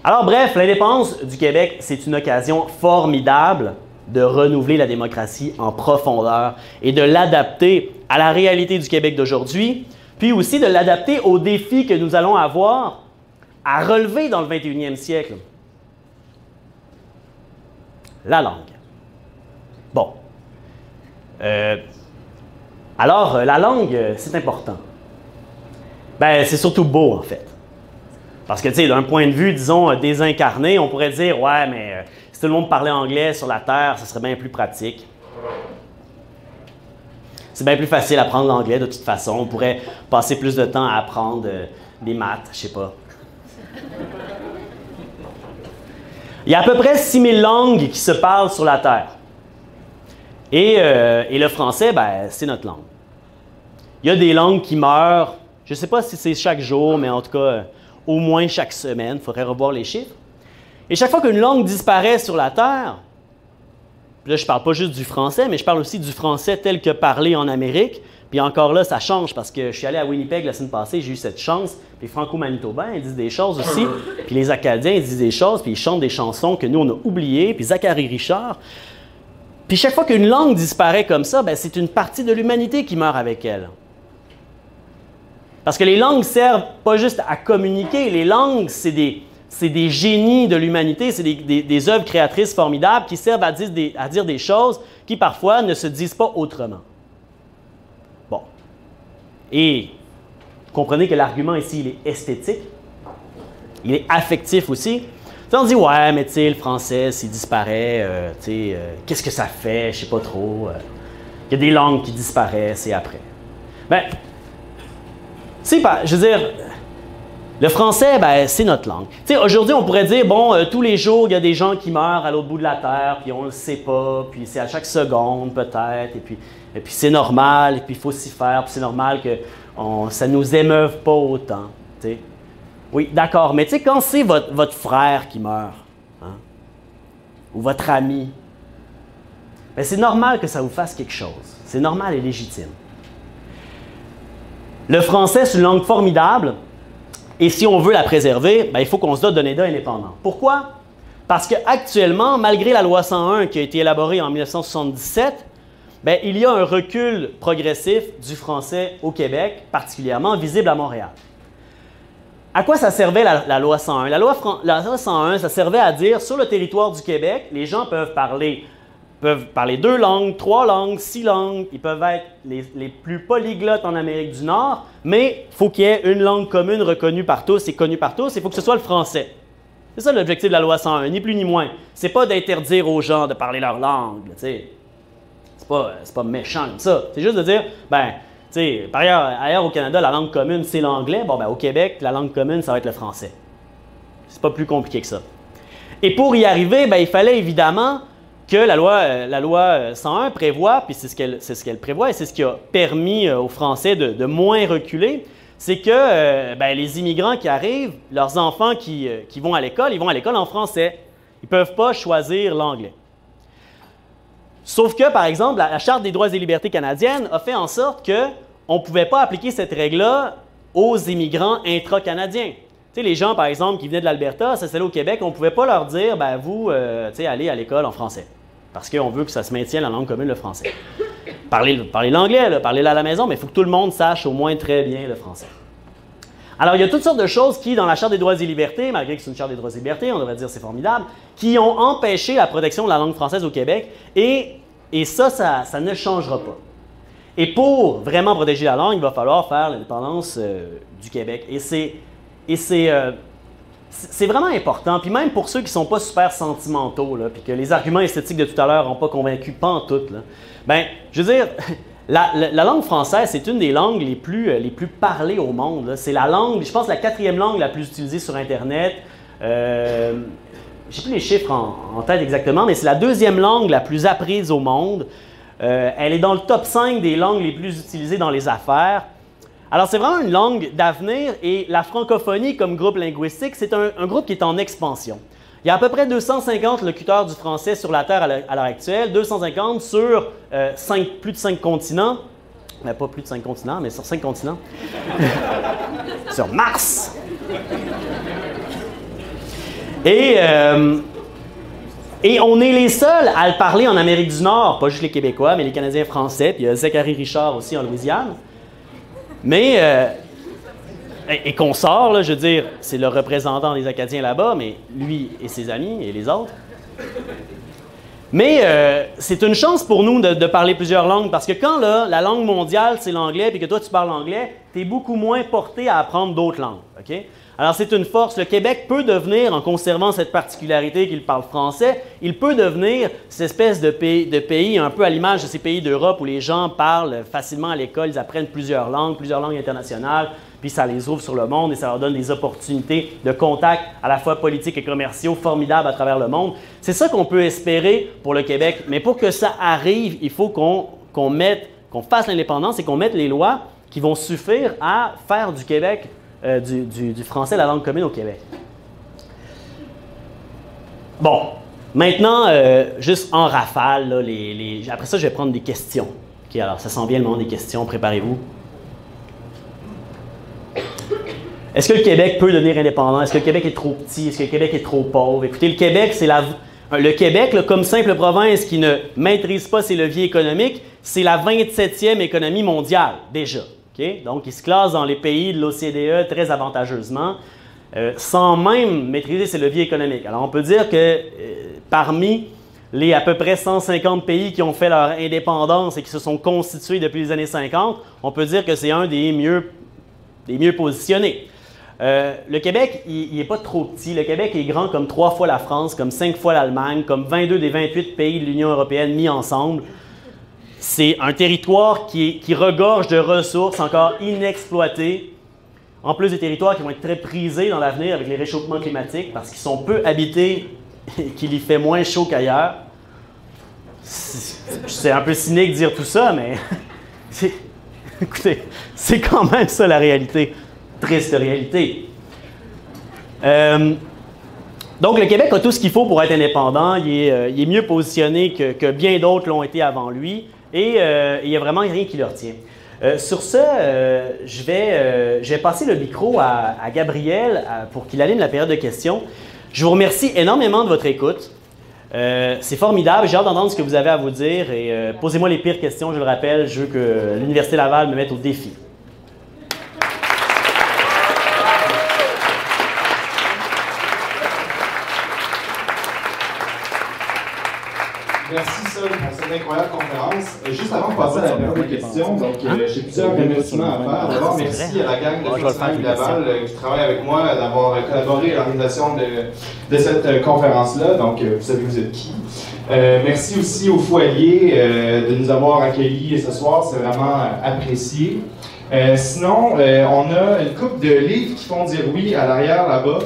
Alors bref, l'indépendance du Québec, c'est une occasion formidable de renouveler la démocratie en profondeur et de l'adapter à la réalité du Québec d'aujourd'hui, puis aussi de l'adapter aux défis que nous allons avoir à relever dans le 21e siècle. La langue. Bon. Alors, la langue, c'est important. Ben, c'est surtout beau, en fait. Parce que, tu sais, d'un point de vue, disons, désincarné, on pourrait dire, ouais, mais si tout le monde parlait anglais sur la Terre, ce serait bien plus pratique. C'est bien plus facile d'apprendre l'anglais de toute façon. On pourrait passer plus de temps à apprendre des maths, je sais pas. Il y a à peu près 6000 langues qui se parlent sur la Terre. Et le français, ben, c'est notre langue. Il y a des langues qui meurent, je ne sais pas si c'est chaque jour, mais en tout cas, au moins chaque semaine. Il faudrait revoir les chiffres. Et chaque fois qu'une langue disparaît sur la Terre, là, je ne parle pas juste du français, mais je parle aussi du français tel que parlé en Amérique. Puis encore là, ça change parce que je suis allé à Winnipeg la semaine passée, j'ai eu cette chance. Puis les Franco-Manitobains, ils disent des choses aussi. Puis les Acadiens, ils disent des choses, puis ils chantent des chansons que nous, on a oubliées. Puis Zachary Richard. Puis chaque fois qu'une langue disparaît comme ça, ben, c'est une partie de l'humanité qui meurt avec elle. Parce que les langues servent pas juste à communiquer. Les langues, c'est des génies de l'humanité, c'est des œuvres créatrices formidables qui servent à dire des choses qui parfois ne se disent pas autrement. Bon. Et comprenez que l'argument ici, il est esthétique, il est affectif aussi. T'sais, on dit, ouais, mais tu sais, le français, s'il disparaît, qu'est-ce que ça fait? Je sais pas trop. Il y a des langues qui disparaissent et après. Ben, je veux dire, le français, ben, c'est notre langue. Aujourd'hui, on pourrait dire, bon, tous les jours, il y a des gens qui meurent à l'autre bout de la Terre, puis on ne le sait pas, puis c'est à chaque seconde peut-être, et puis c'est normal, et puis il faut s'y faire, puis c'est normal que ça ne nous émeuve pas autant. T'sais. Oui, d'accord, mais quand c'est votre frère qui meurt, hein, ou votre ami, ben, c'est normal que ça vous fasse quelque chose. C'est normal et légitime. Le français, c'est une langue formidable, et si on veut la préserver, ben, il faut qu'on se dote d'un État indépendant. Pourquoi? Parce qu'actuellement, malgré la loi 101 qui a été élaborée en 1977, ben, il y a un recul progressif du français au Québec, particulièrement visible à Montréal. À quoi ça servait la loi 101? La loi 101, ça servait à dire, sur le territoire du Québec, les gens peuvent parler 2 langues, 3 langues, 6 langues. Ils peuvent être les plus polyglottes en Amérique du Nord, mais il faut qu'il y ait une langue commune reconnue par tous et connue par tous. Il faut que ce soit le français. C'est ça l'objectif de la loi 101, ni plus ni moins. C'est pas d'interdire aux gens de parler leur langue. C'est pas méchant comme ça. C'est juste de dire, ben, par ailleurs au Canada, la langue commune, c'est l'anglais. Bon, ben, au Québec, la langue commune, ça va être le français. C'est pas plus compliqué que ça. Et pour y arriver, ben, il fallait évidemment que la loi 101 prévoit, puis c'est ce qu'elle prévoit et c'est ce qui a permis aux Français de moins reculer, c'est que ben, les immigrants qui arrivent, leurs enfants qui vont à l'école, ils vont à l'école en français. Ils ne peuvent pas choisir l'anglais. Sauf que, par exemple, la Charte des droits et libertés canadienne a fait en sorte qu'on ne pouvait pas appliquer cette règle-là aux immigrants intra-canadiens. Les gens, par exemple, qui venaient de l'Alberta, s'installaient au Québec, on ne pouvait pas leur dire, ben, vous, allez à l'école en français. Parce qu'on veut que ça se maintienne la langue commune, le français. Parlez l'anglais, parlez-le à la maison, mais il faut que tout le monde sache au moins très bien le français. Alors, il y a toutes sortes de choses qui, dans la Charte des droits et libertés, malgré que c'est une Charte des droits et libertés, on devrait dire c'est formidable, qui ont empêché la protection de la langue française au Québec, et ça ne changera pas. Et pour vraiment protéger la langue, il va falloir faire l'indépendance du Québec. Et c'est vraiment important. Puis même pour ceux qui ne sont pas super sentimentaux, là, puis que les arguments esthétiques de tout à l'heure n'ont pas convaincu pantoute, là, ben, je veux dire, La langue française, c'est une des langues les plus parlées au monde. C'est la langue, je pense, la 4e langue la plus utilisée sur Internet. Je n'ai plus les chiffres en tête exactement, mais c'est la 2e langue la plus apprise au monde. Elle est dans le top 5 des langues les plus utilisées dans les affaires. Alors, c'est vraiment une langue d'avenir et la francophonie comme groupe linguistique, c'est un groupe qui est en expansion. Il y a à peu près 250 locuteurs du français sur la Terre à l'heure actuelle, 250 sur plus de 5 continents. Mais pas plus de 5 continents, mais sur 5 continents. Sur Mars! Et on est les seuls à le parler en Amérique du Nord, pas juste les Québécois, mais les Canadiens français, puis il y a Zachary Richard aussi en Louisiane. Mais, et qu'on sort, là, je veux dire, c'est le représentant des Acadiens là-bas, mais lui et ses amis et les autres. Mais c'est une chance pour nous de parler plusieurs langues, parce que quand là, la langue mondiale, c'est l'anglais, puis que toi, tu parles anglais, tu es beaucoup moins porté à apprendre d'autres langues. Okay? Alors, c'est une force. Le Québec peut devenir, en conservant cette particularité qu'il parle français, il peut devenir cette espèce de pays un peu à l'image de ces pays d'Europe où les gens parlent facilement à l'école, ils apprennent plusieurs langues internationales, puis ça les ouvre sur le monde et ça leur donne des opportunités de contact à la fois politiques et commerciaux formidables à travers le monde. C'est ça qu'on peut espérer pour le Québec, mais pour que ça arrive, il faut qu'on fasse l'indépendance et qu'on mette les lois qui vont suffire à faire du Québec du français la langue commune au Québec. Bon, maintenant, juste en rafale, là, après ça, je vais prendre des questions. OK, alors, ça sent bien le moment des questions, préparez-vous. Est-ce que le Québec peut devenir indépendant? Est-ce que le Québec est trop petit? Est-ce que le Québec est trop pauvre? Écoutez, le Québec, le Québec, là, comme simple province qui ne maîtrise pas ses leviers économiques, c'est la 27e économie mondiale, déjà. Okay? Donc, il se classe dans les pays de l'OCDE très avantageusement, sans même maîtriser ses leviers économiques. Alors, on peut dire que parmi les à peu près 150 pays qui ont fait leur indépendance et qui se sont constitués depuis les années 50, on peut dire que c'est un des mieux positionnés. Le Québec, il n'est pas trop petit. Le Québec est grand comme 3 fois la France, comme 5 fois l'Allemagne, comme 22 des 28 pays de l'Union européenne mis ensemble. C'est un territoire qui regorge de ressources encore inexploitées, en plus des territoires qui vont être très prisés dans l'avenir avec les réchauffements climatiques parce qu'ils sont peu habités et qu'il y fait moins chaud qu'ailleurs. C'est un peu cynique de dire tout ça, mais écoutez, c'est quand même ça la réalité. Triste réalité. Donc, le Québec a tout ce qu'il faut pour être indépendant. Il est mieux positionné que bien d'autres l'ont été avant lui. Et il n'y a vraiment rien qui le retient. Sur ce, je vais passer le micro à Gabriel pour qu'il anime la période de questions. Je vous remercie énormément de votre écoute. C'est formidable. J'ai hâte d'entendre ce que vous avez à vous dire. Et posez-moi les pires questions, je le rappelle. Je veux que l'Université Laval me mette au défi. Merci Sol pour cette incroyable conférence. Juste avant de passer à la période de questions, donc j'ai plusieurs remerciements à faire. D'abord, merci à la gang de Festival du Laval qui travaille avec moi d'avoir collaboré à l'organisation de cette conférence-là. Donc, vous savez vous êtes qui. Merci aussi au foyer de nous avoir accueillis ce soir, c'est vraiment apprécié. Sinon, on a une couple de livres qui font dire oui à l'arrière là-bas.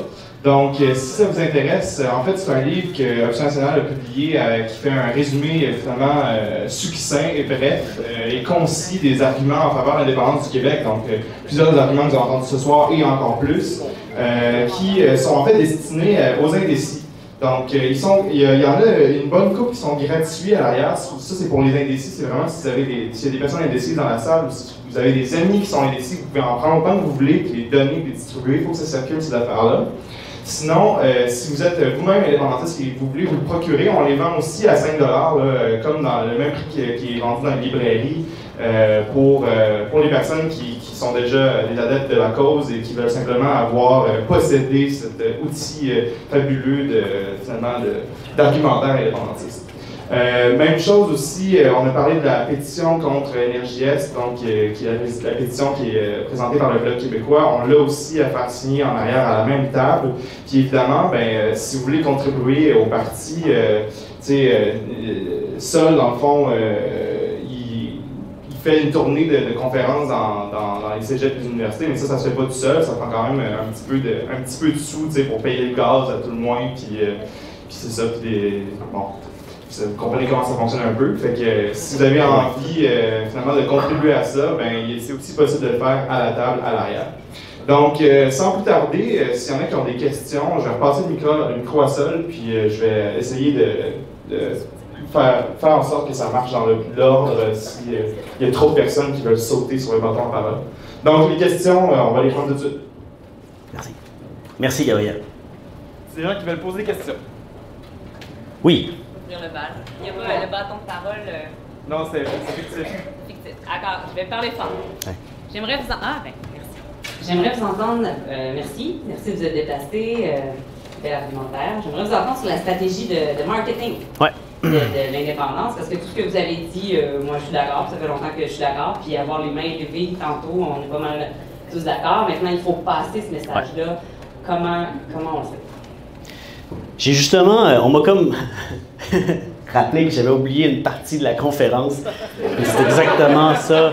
Donc, si ça vous intéresse, en fait, c'est un livre que Option nationale a publié qui fait un résumé finalement succinct et bref et concis des arguments en faveur de l'indépendance du Québec. Donc, plusieurs des arguments que vous avez entendus ce soir et encore plus, qui sont en fait destinés aux indécis. Donc, il y en a une bonne couple qui sont gratuits à l'arrière. Ça, c'est pour les indécis. C'est vraiment s'il y a des personnes indécises dans la salle ou si vous avez des amis qui sont indécis, vous pouvez en prendre autant que vous voulez, puis les donner, puis les distribuer. Il faut que ça circule, ces affaires-là. Sinon, si vous êtes vous-même indépendantiste et vous voulez vous le procurer, on les vend aussi à 5 $, comme dans le même prix qui est vendu dans les librairies pour les personnes qui sont déjà des adeptes de la cause et qui veulent simplement posséder cet outil fabuleux d'argumentaire indépendantiste. Même chose aussi, on a parlé de la pétition contre Énergie-Est, donc qui est la pétition qui est présentée par le Bloc québécois. On l'a aussi à faire signer en arrière à la même table. Puis évidemment, si vous voulez contribuer au parti, Sol, dans le fond, il fait une tournée de conférences dans les cégeps et les universités, mais ça se fait pas tout seul, ça prend quand même un petit peu de sous pour payer le gaz à tout le moins, puis c'est ça, puis bon, vous comprenez comment ça fonctionne un peu. Fait que si vous avez envie finalement de contribuer à ça, ben c'est aussi possible de le faire à la table, à l'arrière. Donc, sans plus tarder, s'il y en a qui ont des questions, je vais repasser le micro à Sol, puis je vais essayer de faire en sorte que ça marche dans l'ordre s'il y a trop de personnes qui veulent sauter sur le bâton en parole. Donc, les questions, on va les prendre tout de suite. Merci. Merci, Gabriel. C'est des gens qui veulent poser des questions. Oui. Ouvrir le bal. Il n'y a pas le bâton de parole. Non, c'est fictif. Fictif. D'accord, je vais parler fort. Ouais. J'aimerais vous merci. J'aimerais vous entendre, merci de vous être déplacé, bel argumentaire. J'aimerais vous entendre sur la stratégie de marketing de l'indépendance, parce que tout ce que vous avez dit, moi je suis d'accord, ça fait longtemps que je suis d'accord, puis avoir les mains levées tantôt, on est pas mal tous d'accord. Maintenant, il faut passer ce message-là. Comment on le fait? J'ai justement, on m'a comme rappelé que j'avais oublié une partie de la conférence. C'est exactement ça.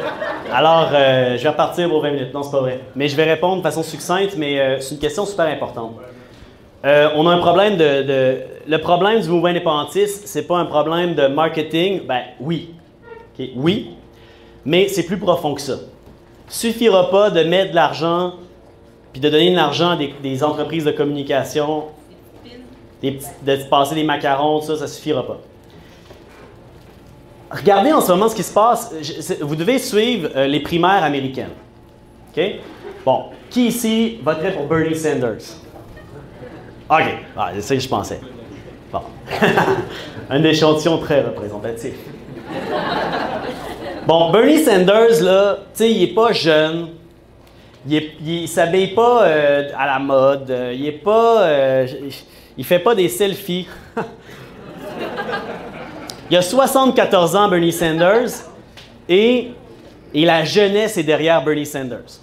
Alors, je vais repartir pour 20 minutes. Non, c'est pas vrai. Mais je vais répondre de façon succincte, mais c'est une question super importante. On a un problème le problème du mouvement indépendantiste, c'est pas un problème de marketing. Ben oui. Okay. Oui. Mais c'est plus profond que ça. Il suffira pas de mettre de l'argent puis de donner de l'argent à des entreprises de communication, de passer des macarons, tout ça, ça suffira pas. Regardez en ce moment ce qui se passe. Vous devez suivre les primaires américaines. OK? Bon, qui ici voterait pour Bernie Sanders? OK, c'est ça que je pensais. Bon. Un échantillon très représentatif. Bon, Bernie Sanders, là, tu sais, il n'est pas jeune. Il s'habille pas à la mode. Il est pas... il fait pas des selfies. Il a 74 ans, Bernie Sanders, et la jeunesse est derrière Bernie Sanders.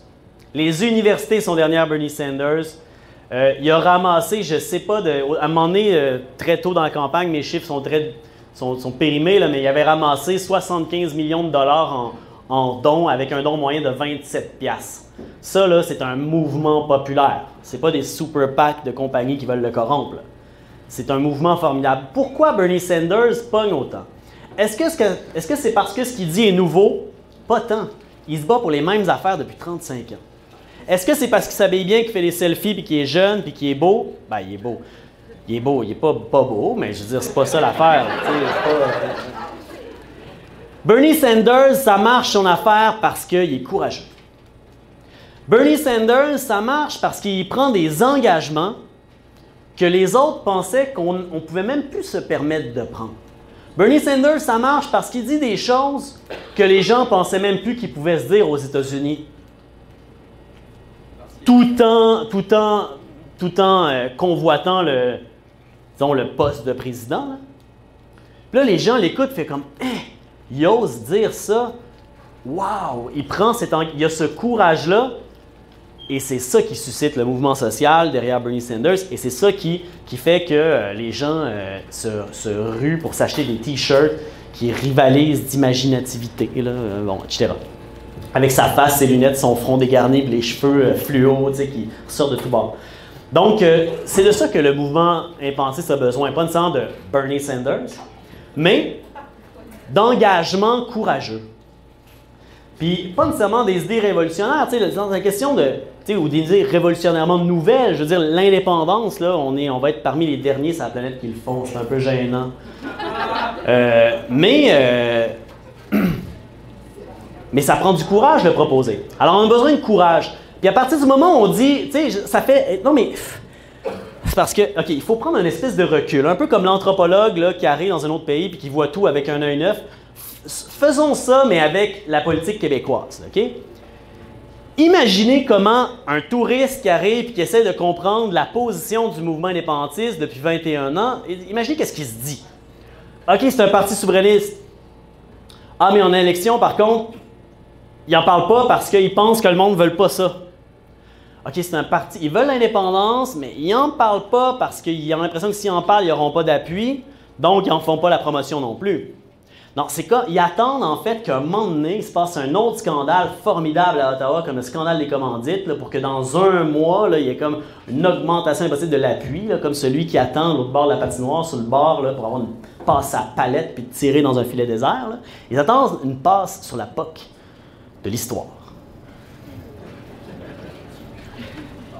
Les universités sont derrière Bernie Sanders. Il a ramassé, je ne sais pas, à un moment donné, très tôt dans la campagne, mes chiffres sont périmés, là, mais il avait ramassé 75 millions de dollars en dons, avec un don moyen de 27 piastres. Ça, là, c'est un mouvement populaire. Ce n'est pas des super PAC de compagnies qui veulent le corrompre. Là. C'est un mouvement formidable. Pourquoi Bernie Sanders pogne autant? Est-ce que c'est parce que ce qu'il dit est nouveau? Pas tant. Il se bat pour les mêmes affaires depuis 35 ans. Est-ce que c'est parce qu'il s'habille bien, qu'il fait des selfies, puis qu'il est jeune, puis qu'il est beau? Ben, il est beau. Il est beau. Il n'est pas beau, mais je veux dire, c'est pas ça l'affaire. Bernie Sanders, ça marche son affaire parce qu'il est courageux. Bernie Sanders, ça marche parce qu'il prend des engagements que les autres pensaient qu'on ne pouvait même plus se permettre de prendre. Bernie Sanders, ça marche parce qu'il dit des choses que les gens pensaient même plus qu'ils pouvaient se dire aux États-Unis. Tout en convoitant le poste de président. Là, puis là les gens l'écoutent, fait comme « il ose dire ça, wow! » Il a ce courage-là. Et c'est ça qui suscite le mouvement social derrière Bernie Sanders. Et c'est ça qui fait que les gens se ruent pour s'acheter des T-shirts qui rivalisent d'imaginativité, etc. Avec sa face, ses lunettes, son front dégarni, les cheveux fluo, qui sortent de tous bords. Donc, c'est de ça que le mouvement indépendantiste a besoin. Pas nécessairement de Bernie Sanders, mais d'engagement courageux. Puis, pas nécessairement des idées révolutionnaires. Dans la question ou des idées révolutionnairement nouvelles. Je veux dire, l'indépendance, là, on va être parmi les derniers sur la planète qui le font. C'est un peu gênant. Mais ça prend du courage de le proposer. Alors, on a besoin de courage. Puis à partir du moment où on dit, ça fait... Non, mais... C'est parce que, OK, il faut prendre une espèce de recul. Un peu comme l'anthropologue là, qui arrive dans un autre pays et qui voit tout avec un œil neuf. Faisons ça, mais avec la politique québécoise, OK? Imaginez comment un touriste qui arrive et qui essaie de comprendre la position du mouvement indépendantiste depuis 21 ans, imaginez qu'est-ce qu'il se dit. OK, c'est un parti souverainiste. Ah, mais en élection, par contre, ils n'en parlent pas parce qu'ils pensent que le monde ne veut pas ça. OK, c'est un parti, ils veulent l'indépendance, mais ils n'en parlent pas parce qu'ils ont l'impression que s'ils en parlent, ils n'auront pas d'appui, donc ils n'en font pas la promotion non plus. Non, c'est qu'ils attendent en fait qu'à un moment donné, il se passe un autre scandale formidable à Ottawa, comme le scandale des commandites, là, pour que dans un mois, là, il y ait comme une augmentation impossible de l'appui, comme celui qui attend l'autre bord de la patinoire, sur le bord, là, pour avoir une passe à palette puis tirer dans un filet désert. Là. Ils attendent une passe sur la POC de l'histoire.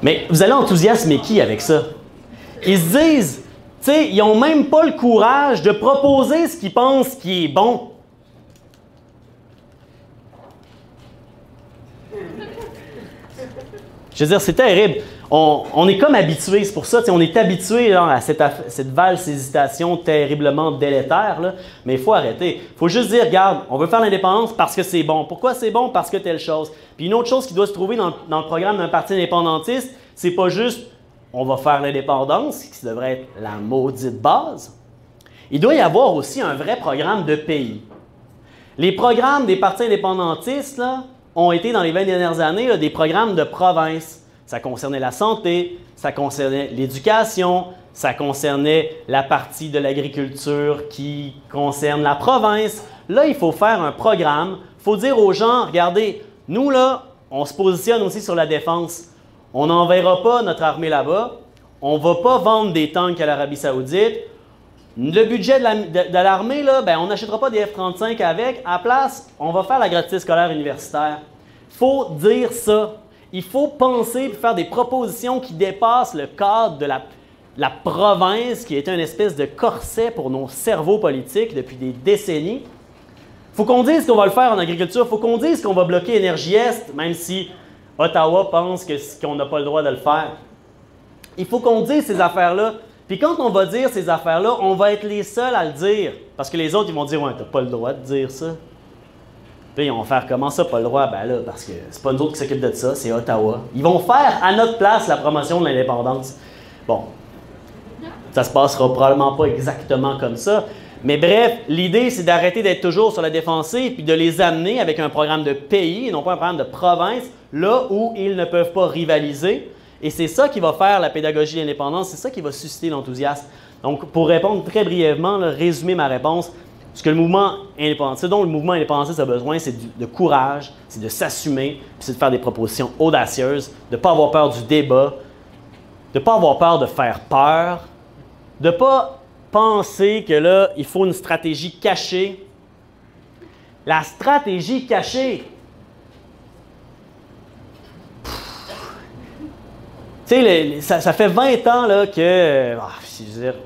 Mais vous allez enthousiasmer qui avec ça? Ils se disent, tu sais, ils n'ont même pas le courage de proposer ce qu'ils pensent qui est bon. Je veux dire, c'est terrible. On est comme habitué, c'est pour ça, on est habitué à cette valse hésitation terriblement délétère, là, mais il faut arrêter. Il faut juste dire, regarde, on veut faire l'indépendance parce que c'est bon. Pourquoi c'est bon? Parce que telle chose. Puis une autre chose qui doit se trouver dans le programme d'un parti indépendantiste, c'est pas juste on va faire l'indépendance, qui devrait être la maudite base. Il doit y avoir aussi un vrai programme de pays. Les programmes des partis indépendantistes là, ont été dans les 20 dernières années là, des programmes de province. Ça concernait la santé, ça concernait l'éducation, ça concernait la partie de l'agriculture qui concerne la province. Là, il faut faire un programme. Il faut dire aux gens, regardez, nous là, on se positionne aussi sur la défense. On n'enverra pas notre armée là-bas. On ne va pas vendre des tanks à l'Arabie Saoudite. Le budget de l'armée, là, ben, on n'achètera pas des F-35 avec. À la place, on va faire la gratuité scolaire universitaire. Il faut dire ça. Il faut penser et faire des propositions qui dépassent le cadre de la province, qui était une espèce de corset pour nos cerveaux politiques depuis des décennies. Il faut qu'on dise qu'on va le faire en agriculture. Il faut qu'on dise qu'on va bloquer Énergie Est, même si Ottawa pense qu'on n'a pas le droit de le faire. Il faut qu'on dise ces affaires-là. Puis quand on va dire ces affaires-là, on va être les seuls à le dire. Parce que les autres, ils vont dire « Ouais, t'as pas le droit de dire ça. » Puis ils vont faire « Comment ça, pas le droit? » Ben là, parce que c'est pas nous autres qui s'occupent de ça, c'est Ottawa. Ils vont faire à notre place la promotion de l'indépendance. Bon, ça se passera probablement pas exactement comme ça. Mais bref, l'idée, c'est d'arrêter d'être toujours sur la défensive puis de les amener avec un programme de pays et non pas un programme de province, là où ils ne peuvent pas rivaliser. Et c'est ça qui va faire la pédagogie de l'indépendance, c'est ça qui va susciter l'enthousiasme. Donc, pour répondre très brièvement, là, résumer ma réponse, ce que le mouvement indépendantiste, dont le mouvement indépendantiste a besoin, c'est de courage, c'est de s'assumer, puis c'est de faire des propositions audacieuses, de ne pas avoir peur du débat, de ne pas avoir peur de faire peur, de ne pas penser que là, il faut une stratégie cachée. La stratégie cachée. Tu sais, ça fait 20 ans là,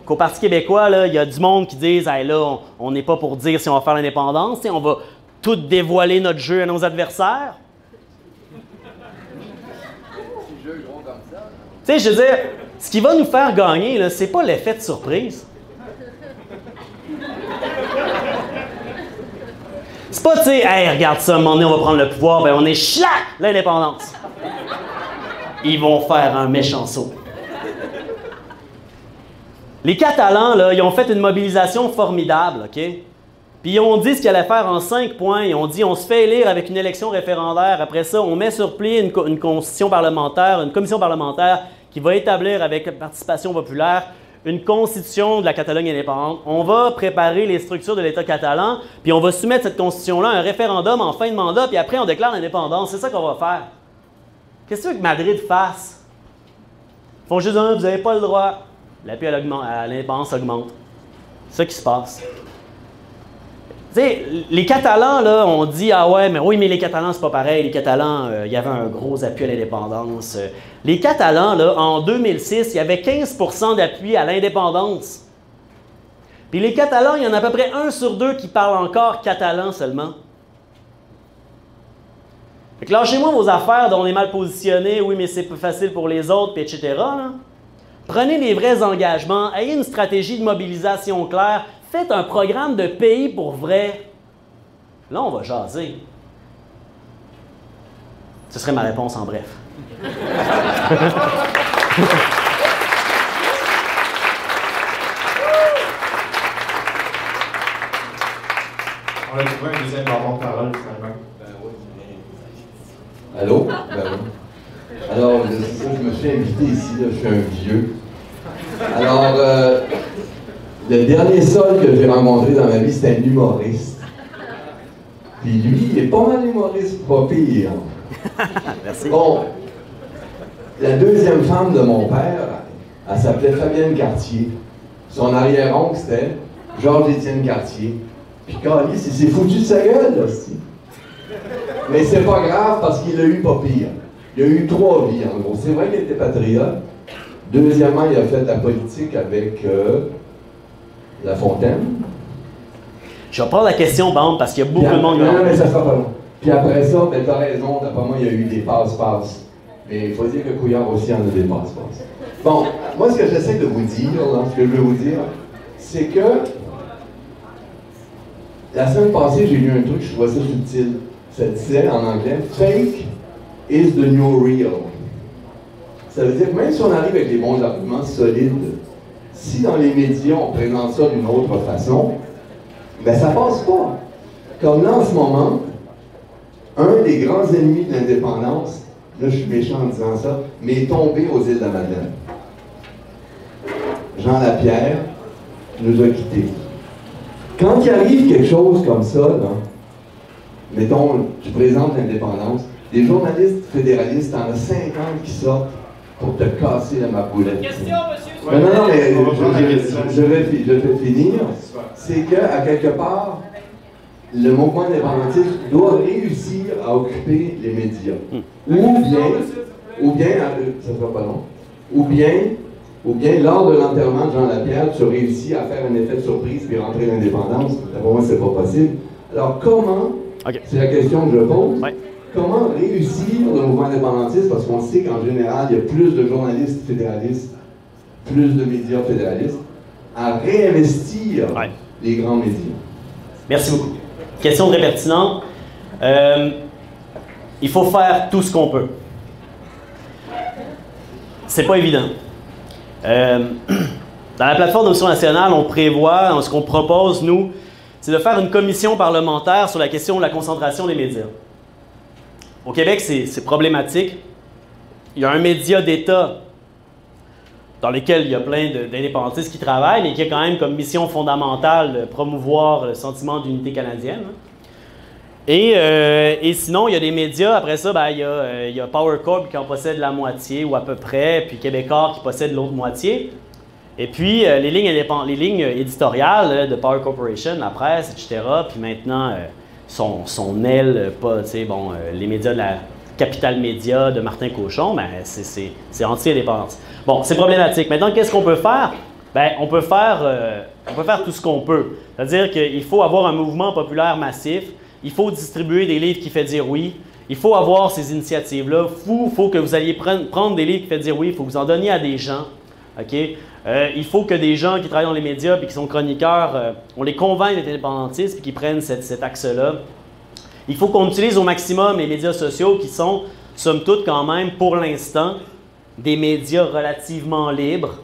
qu'au Parti québécois, là, il y a du monde qui disent hey, là, on n'est pas pour dire si on va faire l'indépendance, on va tout dévoiler notre jeu à nos adversaires. Tu sais, je veux dire, ce qui va nous faire gagner, ce n'est pas l'effet de surprise. C'est pas, tu sais, hey, regarde ça, à un moment donné, on va prendre le pouvoir, ben on est schlac, l'indépendance. Ils vont faire un méchant saut. Les Catalans, là, ils ont fait une mobilisation formidable, OK? Puis ils ont dit ce qu'ils allaient faire en 5 points. Ils ont dit, on se fait élire avec une élection référendaire. Après ça, on met sur pied une constitution parlementaire, une commission parlementaire qui va établir avec la participation populaire une constitution de la Catalogne indépendante. On va préparer les structures de l'État catalan, puis on va soumettre cette constitution-là à un référendum en fin de mandat, puis après on déclare l'indépendance. C'est ça qu'on va faire. Qu'est-ce que tu veux que Madrid fasse? Ils font juste vous n'avez pas le droit. L'appui à l'indépendance augmente. C'est ça qui se passe. Tu sais, les Catalans, là, on dit ah ouais, mais oui, mais les Catalans, c'est pas pareil. Les Catalans, il y avait un gros appui à l'indépendance. Les Catalans, là, en 2006, il y avait 15% d'appui à l'indépendance. Puis les Catalans, il y en a à peu près 1 sur 2 qui parlent encore catalan seulement. Fait que lâchez-moi vos affaires dont on est mal positionné, oui, mais c'est plus facile pour les autres, puis etc. Là. Prenez des vrais engagements, ayez une stratégie de mobilisation claire, faites un programme de pays pour vrai. Là, on va jaser. Ce serait ma réponse en bref. On a trouvé un deuxième moment de parole, finalement. Allô? Ben oui. Alors, c'est ça, je me suis invité ici, là, je suis un vieux. Alors, le dernier seul que j'ai rencontré dans ma vie, c'était un humoriste. Puis lui, il est pas mal humoriste, pas pire. Merci. Bon, la deuxième femme de mon père, elle s'appelait Fabienne Cartier. Son arrière-oncle, c'était Georges-Étienne Cartier. Puis Calice, il s'est foutu de sa gueule, là, aussi. Mais c'est pas grave parce qu'il a eu pas pire. Il a eu 3 vies, en gros. C'est vrai qu'il était patriote. Deuxièmement, il a fait de la politique avec La Fontaine. Je vais prendre la question, Bande, parce qu'il y a beaucoup de monde. Non, mais ça sera pas long. Puis après ça, ben, t'as raison, d'après moi, il y a eu des passe-passe. Mais il faut dire que Couillard aussi en a des passe-passe. Bon, moi, ce que j'essaie de vous dire, là, ce que je veux vous dire, c'est que la semaine passée, j'ai lu un truc, je trouvais ça subtil. Ça disait en anglais, « Fake is the new real ». Ça veut dire que même si on arrive avec des bons arguments solides, si dans les médias, on présente ça d'une autre façon, ben ça passe pas. Comme là, en ce moment, un des grands ennemis de l'indépendance, là je suis méchant en disant ça, mais est tombé aux îles de la Madeleine. Jean Lapierre nous a quittés. Quand il arrive quelque chose comme ça, là, mettons, tu présentes l'indépendance, des journalistes fédéralistes, t'en as 50 qui sortent pour te casser la maboulette. Question, monsieur! Mais non, mais je vais finir. C'est qu'à quelque part, le mouvement indépendantiste doit réussir à occuper les médias. Ou bien, ça sera pas long, ou bien, lors de l'enterrement de Jean Lapierre, tu réussis à faire un effet de surprise puis rentrer l'indépendance. Pour moi, c'est pas possible. Alors, comment, c'est la question que je pose, comment réussir le mouvement indépendantiste, parce qu'on sait qu'en général, il y a plus de journalistes fédéralistes, plus de médias fédéralistes, à réinvestir les grands médias. Merci beaucoup. Question très pertinente. Il faut faire tout ce qu'on peut. C'est pas évident. Dans la plateforme d'option nationale, on prévoit, ce qu'on propose, nous, c'est de faire une commission parlementaire sur la question de la concentration des médias. Au Québec, c'est problématique. Il y a un média d'État dans lequel il y a plein d'indépendantistes qui travaillent, mais qui a quand même comme mission fondamentale de promouvoir le sentiment d'unité canadienne. Et sinon, il y a des médias, après ça, ben, il y a Power Corp qui en possède la moitié ou à peu près, puis Québécois qui possède l'autre moitié. Et puis, les lignes éditoriales de Power Corporation, la presse, etc., puis maintenant, son aile, les médias de la Capital Média de Martin Cochon, ben, c'est anti-indépendance. Bon, c'est problématique. Maintenant, qu'est-ce qu'on peut faire? Ben, on peut faire tout ce qu'on peut. C'est-à-dire qu'il faut avoir un mouvement populaire massif. Il faut distribuer des livres qui font dire oui. Il faut avoir ces initiatives-là. Il faut que vous alliez prendre des livres qui font dire oui. Il faut que vous en donniez à des gens. Okay? Il faut que des gens qui travaillent dans les médias et qui sont chroniqueurs, on les convainc d'être indépendantistes et qu'ils prennent cet axe-là. Il faut qu'on utilise au maximum les médias sociaux qui sont, somme toute, quand même, pour l'instant, des médias relativement libres,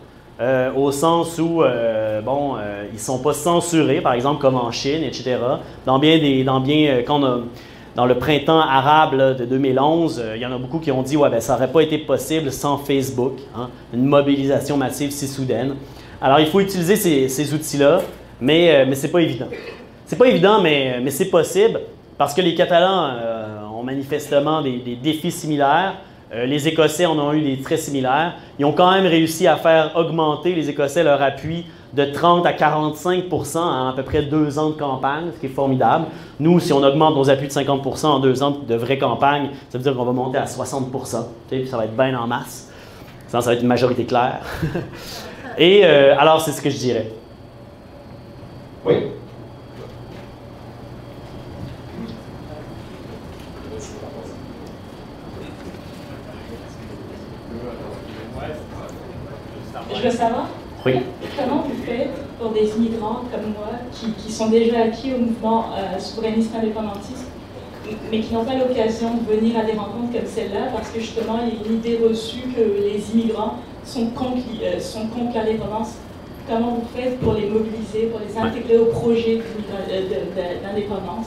au sens où, ils ne sont pas censurés, par exemple, comme en Chine, etc. Dans le printemps arabe là, de 2011, il y en a beaucoup qui ont dit « ça n'aurait pas été possible sans Facebook, hein, une mobilisation massive si soudaine ». Alors, il faut utiliser ces outils-là, mais ce n'est pas évident. C'est pas évident, mais c'est possible, parce que les Catalans ont manifestement des défis similaires. Les Écossais en ont eu des très similaires. Ils ont quand même réussi à faire augmenter, les Écossais, leur appui de 30 à 45 % en à peu près 2 ans de campagne, ce qui est formidable. Nous, si on augmente nos appuis de 50 % en 2 ans de vraie campagne, ça veut dire qu'on va monter à 60 %. Puis ça va être bien en masse. Sinon, ça va être une majorité claire. Et alors, c'est ce que je dirais. Oui. Je veux savoir comment vous faites pour des immigrants comme moi qui sont déjà acquis au mouvement souverainiste indépendantiste, mais qui n'ont pas l'occasion de venir à des rencontres comme celle-là parce que justement il y a une idée reçue que les immigrants sont contre l'indépendance. Comment vous faites pour les mobiliser, pour les intégrer au projet d'indépendance?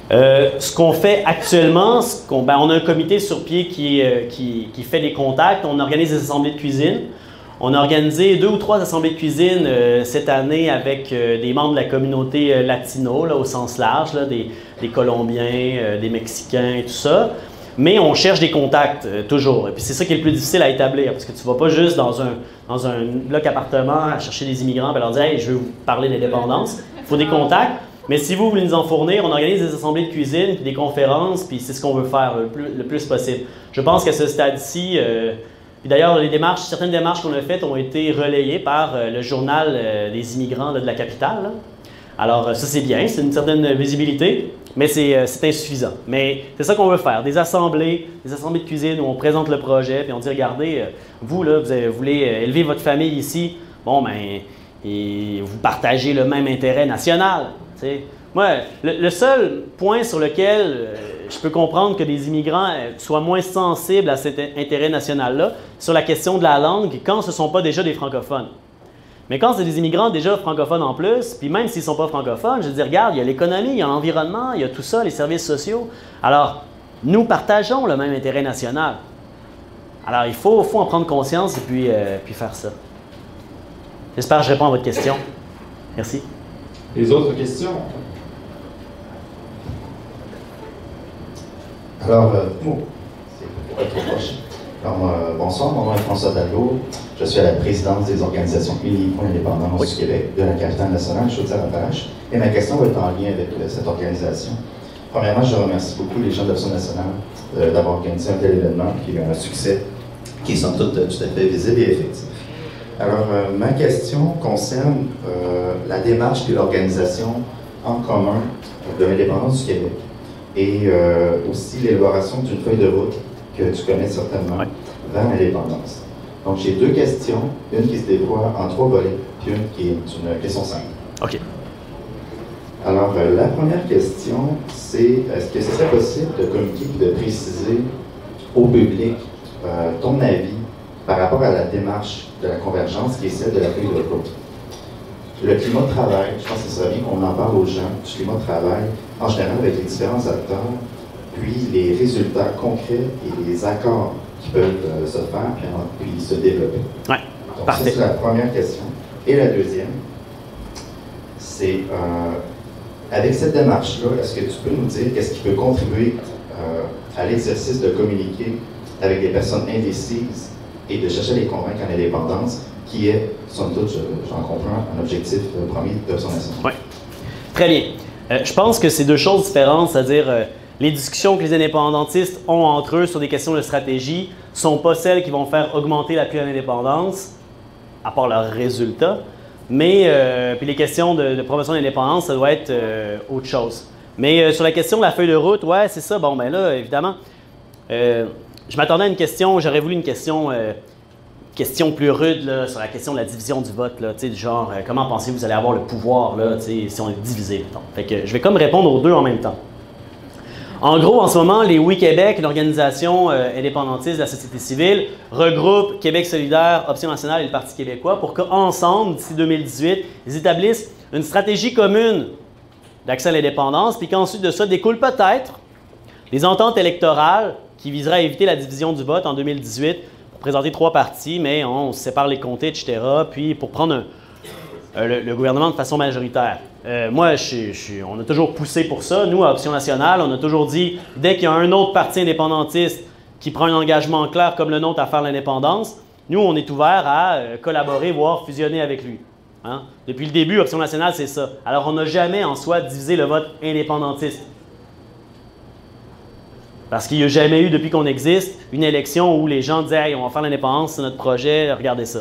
Ce qu'on fait actuellement, on a un comité sur pied qui fait des contacts, on organise des assemblées de cuisine. On a organisé 2 ou 3 assemblées de cuisine cette année avec des membres de la communauté latino, là, au sens large, là, des Colombiens, des Mexicains et tout ça. Mais on cherche des contacts toujours. Et puis c'est ça qui est le plus difficile à établir, parce que tu ne vas pas juste dans un bloc appartement à chercher des immigrants et leur dire « Hey, je veux vous parler d'indépendance ». Il faut des contacts. Mais si vous voulez nous en fournir, on organise des assemblées de cuisine, puis des conférences, puis c'est ce qu'on veut faire le plus possible. Je pense qu'à ce stade-ci, puis d'ailleurs, certaines démarches qu'on a faites ont été relayées par le journal des immigrants là, de la capitale. Là. Alors ça c'est bien, c'est une certaine visibilité, mais c'est insuffisant. Mais c'est ça qu'on veut faire, des assemblées de cuisine où on présente le projet, puis on dit, regardez, vous là, vous voulez élever votre famille ici, bon ben, et vous partagez le même intérêt national. T'sais. Moi, le seul point sur lequel je peux comprendre que des immigrants soient moins sensibles à cet intérêt national-là, sur la question de la langue, quand ce ne sont pas déjà des francophones. Mais quand c'est des immigrants déjà francophones en plus, puis même s'ils ne sont pas francophones, je dis, regarde, il y a l'économie, il y a l'environnement, il y a tout ça, les services sociaux. Alors, nous partageons le même intérêt national. Alors, il faut en prendre conscience et puis faire ça. J'espère que je réponds à votre question. Merci. Les autres questions? Alors, c'est pas trop proche. Alors, bonsoir, mon nom est François Dallo. Je suis à la présidence des organisations Unies pour l'indépendance du Québec, de la capitale nationale, Chaudière-Appalaches. Et ma question va être en lien avec cette organisation. Premièrement, je remercie beaucoup les gens de l'Option nationale d'avoir organisé un tel événement qui a eu un succès qui est somme toute tout à fait visible et effectif. Alors, ma question concerne la démarche et l'organisation en commun de l'indépendance du Québec et aussi l'élaboration d'une feuille de route que tu connais certainement vers l'indépendance. Donc, j'ai 2 questions, une qui se déploie en 3 volets, puis une qui est une question simple. OK. Alors, la première question, c'est est-ce que ce serait possible de communiquer et de préciser au public ton avis par rapport à la démarche de la convergence qui est celle de la feuille de route? Le climat de travail, je pense que ce serait bien qu'on en parle aux gens, du climat de travail, en général avec les différents acteurs, puis les résultats concrets et les accords qui peuvent se faire puis se développer. Oui, parfait. Ça, c'est la première question. Et la deuxième, c'est avec cette démarche-là, est-ce que tu peux nous dire qu'est-ce qui peut contribuer à l'exercice de communiquer avec des personnes indécises et de chercher à les convaincre en indépendance, qui est, somme toute, j'en comprends, un objectif premier d'Option nationale? Oui. Très bien. Je pense que c'est 2 choses différentes, c'est-à-dire les discussions que les indépendantistes ont entre eux sur des questions de stratégie ne sont pas celles qui vont faire augmenter l'appui à l'indépendance, à part leurs résultats, mais puis les questions de promotion de l'indépendance, ça doit être autre chose. Mais sur la question de la feuille de route, ouais, c'est ça. Bon, ben là, évidemment, je m'attendais à une question, j'aurais voulu une question plus rude là, sur la question de la division du vote, là, du genre, comment pensez-vous que vous allez avoir le pouvoir là, si on est divisé? Fait que je vais comme répondre aux 2 en même temps. En gros, en ce moment, les Oui Québec, l'organisation indépendantiste de la société civile, regroupe Québec solidaire, Option nationale et le Parti québécois pour qu'ensemble, d'ici 2018, ils établissent une stratégie commune d'accès à l'indépendance, puis qu'ensuite de ça découle peut-être des ententes électorales qui viseraient à éviter la division du vote en 2018 pour présenter 3 partis, mais on sépare les comtés, etc., puis pour prendre le gouvernement de façon majoritaire. Moi, on a toujours poussé pour ça. Nous, à Option nationale, on a toujours dit, dès qu'il y a un autre parti indépendantiste qui prend un engagement clair comme le nôtre à faire l'indépendance, nous, on est ouvert à collaborer, voire fusionner avec lui. Hein? Depuis le début, Option nationale, c'est ça. Alors, on n'a jamais en soi divisé le vote indépendantiste. Parce qu'il n'y a jamais eu, depuis qu'on existe, une élection où les gens disaient hey, « on va faire l'indépendance, c'est notre projet, regardez ça ».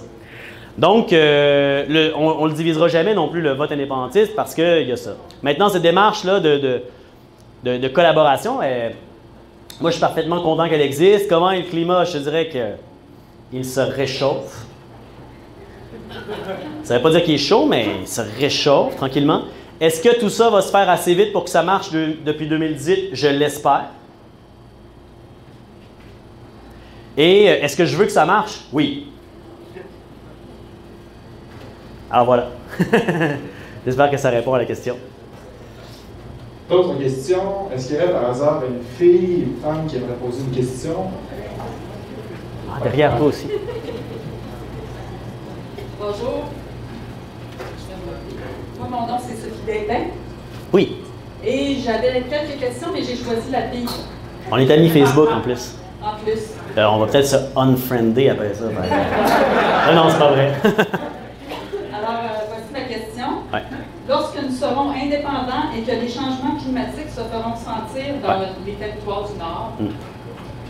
Donc, on ne le divisera jamais non plus, le vote indépendantiste, parce qu'il y a ça. Maintenant, cette démarche-là de collaboration, moi, je suis parfaitement content qu'elle existe. Comment est le climat? Je te dirais qu'il se réchauffe. Ça ne veut pas dire qu'il est chaud, mais il se réchauffe tranquillement. Est-ce que tout ça va se faire assez vite pour que ça marche depuis 2018? Je l'espère. Et est-ce que je veux que ça marche? Oui. Alors voilà. J'espère que ça répond à la question. D'autres questions? Est-ce qu'il y aurait par hasard une fille, une femme qui aimerait poser une question? Ah, derrière toi aussi. mon nom, c'est Sophie Destin. Oui. Et j'avais quelques questions, mais j'ai choisi la pire. On est amis Facebook en plus. En plus. On va peut-être se unfriender après ça. Non, c'est pas vrai. Alors, voici ma question. Ouais. Lorsque nous serons indépendants et que les changements climatiques se feront sentir dans les territoires du Nord,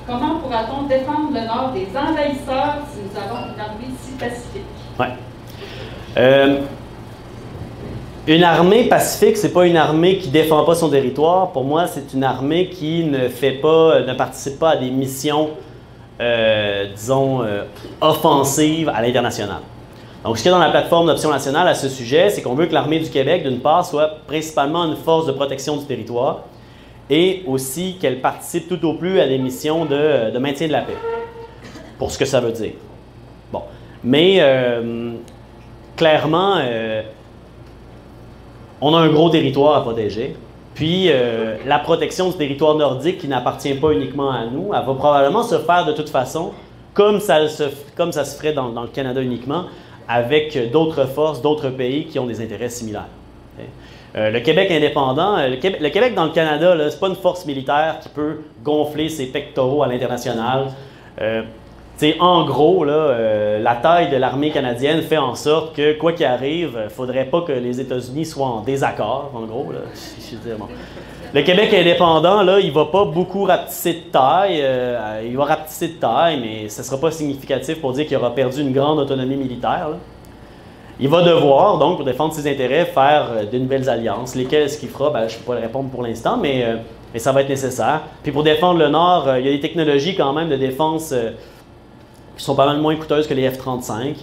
comment pourra-t-on défendre le Nord des envahisseurs si nous avons une armée si pacifique? Ouais. Une armée pacifique, c'est pas une armée qui défend pas son territoire. Pour moi, c'est une armée qui ne participe pas à des missions, disons, offensives à l'international. Donc, ce qu'il y a dans la plateforme d'Option nationale à ce sujet, c'est qu'on veut que l'armée du Québec, d'une part, soit principalement une force de protection du territoire et aussi qu'elle participe tout au plus à des missions de maintien de la paix, pour ce que ça veut dire. Bon. Mais, clairement, on a un gros territoire à protéger. Puis, la protection du territoire nordique qui n'appartient pas uniquement à nous, elle va probablement se faire de toute façon, comme ça se ferait dans le Canada uniquement, avec d'autres forces, d'autres pays qui ont des intérêts similaires. Le Québec indépendant, le Québec dans le Canada, ce n'est pas une force militaire qui peut gonfler ses pectoraux à l'international. En gros, la taille de l'armée canadienne fait en sorte que, quoi qu'il arrive, il ne faudrait pas que les États-Unis soient en désaccord, en gros. Là. Bon. Le Québec indépendant, là, il ne va pas beaucoup rapetisser de taille. Il va rapetisser de taille, mais ce ne sera pas significatif pour dire qu'il aura perdu une grande autonomie militaire. Là. Il va devoir, donc, pour défendre ses intérêts, faire de nouvelles alliances. Lesquelles, ce qu'il fera, je ne peux pas le répondre pour l'instant, mais ça va être nécessaire. Puis pour défendre le Nord, il y a des technologies quand même de défense qui sont pas mal moins coûteuses que les F-35.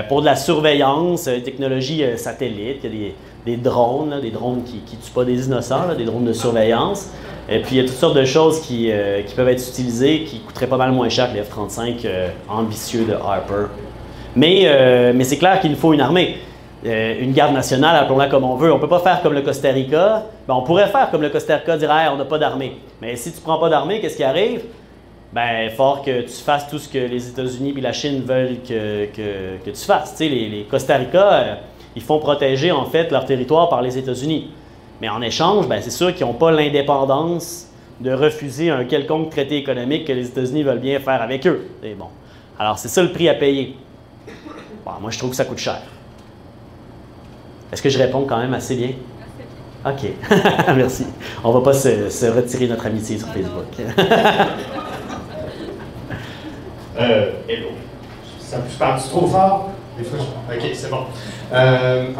Pour de la surveillance, technologie satellite, il y a des drones qui ne tuent pas des innocents, des drones de surveillance. Et puis il y a toutes sortes de choses qui peuvent être utilisées, qui coûteraient pas mal moins cher que les F-35 ambitieux de Harper. Mais c'est clair qu'il nous faut une armée. Une garde nationale, appelons-la comme on veut. On ne peut pas faire comme le Costa Rica. On pourrait faire comme le Costa Rica, dire hey, on n'a pas d'armée. Mais si tu ne prends pas d'armée, qu'est-ce qui arrive? Il faut que tu fasses tout ce que les États-Unis et la Chine veulent que tu fasses. Les Costa Rica, ils font protéger en fait leur territoire par les États-Unis. Mais en échange, c'est sûr qu'ils n'ont pas l'indépendance de refuser un quelconque traité économique que les États-Unis veulent bien faire avec eux. Et bon. Alors, c'est ça le prix à payer. Moi, je trouve que ça coûte cher. Est-ce que je réponds quand même assez bien? OK. Merci. On ne va pas se retirer notre amitié sur Facebook. Hello. Ça me parle trop fort? Des fois, OK, c'est bon.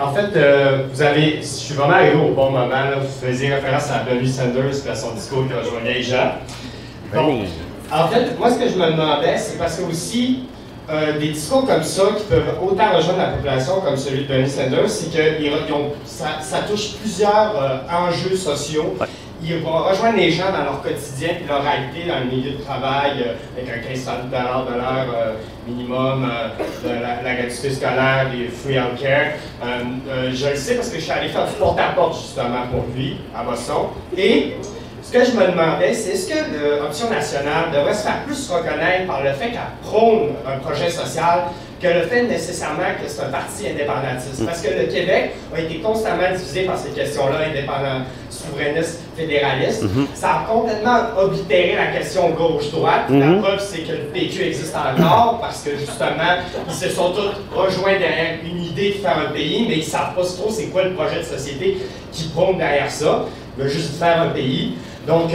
En fait, je suis vraiment arrivé au bon moment. Là. Vous faisiez référence à Bernie Sanders et à son discours qui rejoignait les gens. Donc, en fait, moi, ce que je me demandais, c'est parce que aussi, des discours comme ça qui peuvent autant rejoindre la population comme celui de Bernie Sanders, c'est que ça touche plusieurs enjeux sociaux. Ouais. Ils vont rejoindre les gens dans leur quotidien et leur réalité dans le milieu de travail avec un 15 $ de l'heure minimum, de la gratuité scolaire, des free healthcare. Je le sais parce que je suis allé faire du porte-à-porte justement pour lui à Boston. Et ce que je me demandais, c'est est-ce que l'Option nationale devrait se faire plus reconnaître par le fait qu'elle prône un projet social que le fait nécessairement que c'est un parti indépendantiste. Parce que le Québec a été constamment divisé par ces questions-là, indépendant, souverainiste, fédéraliste. Ça a complètement oblitéré la question gauche-droite. La preuve, c'est que le PQ existe encore parce que justement, ils se sont tous rejoints derrière une idée de faire un pays, mais ils ne savent pas trop c'est quoi le projet de société qui prône derrière ça. Ils veulent juste faire un pays. Donc,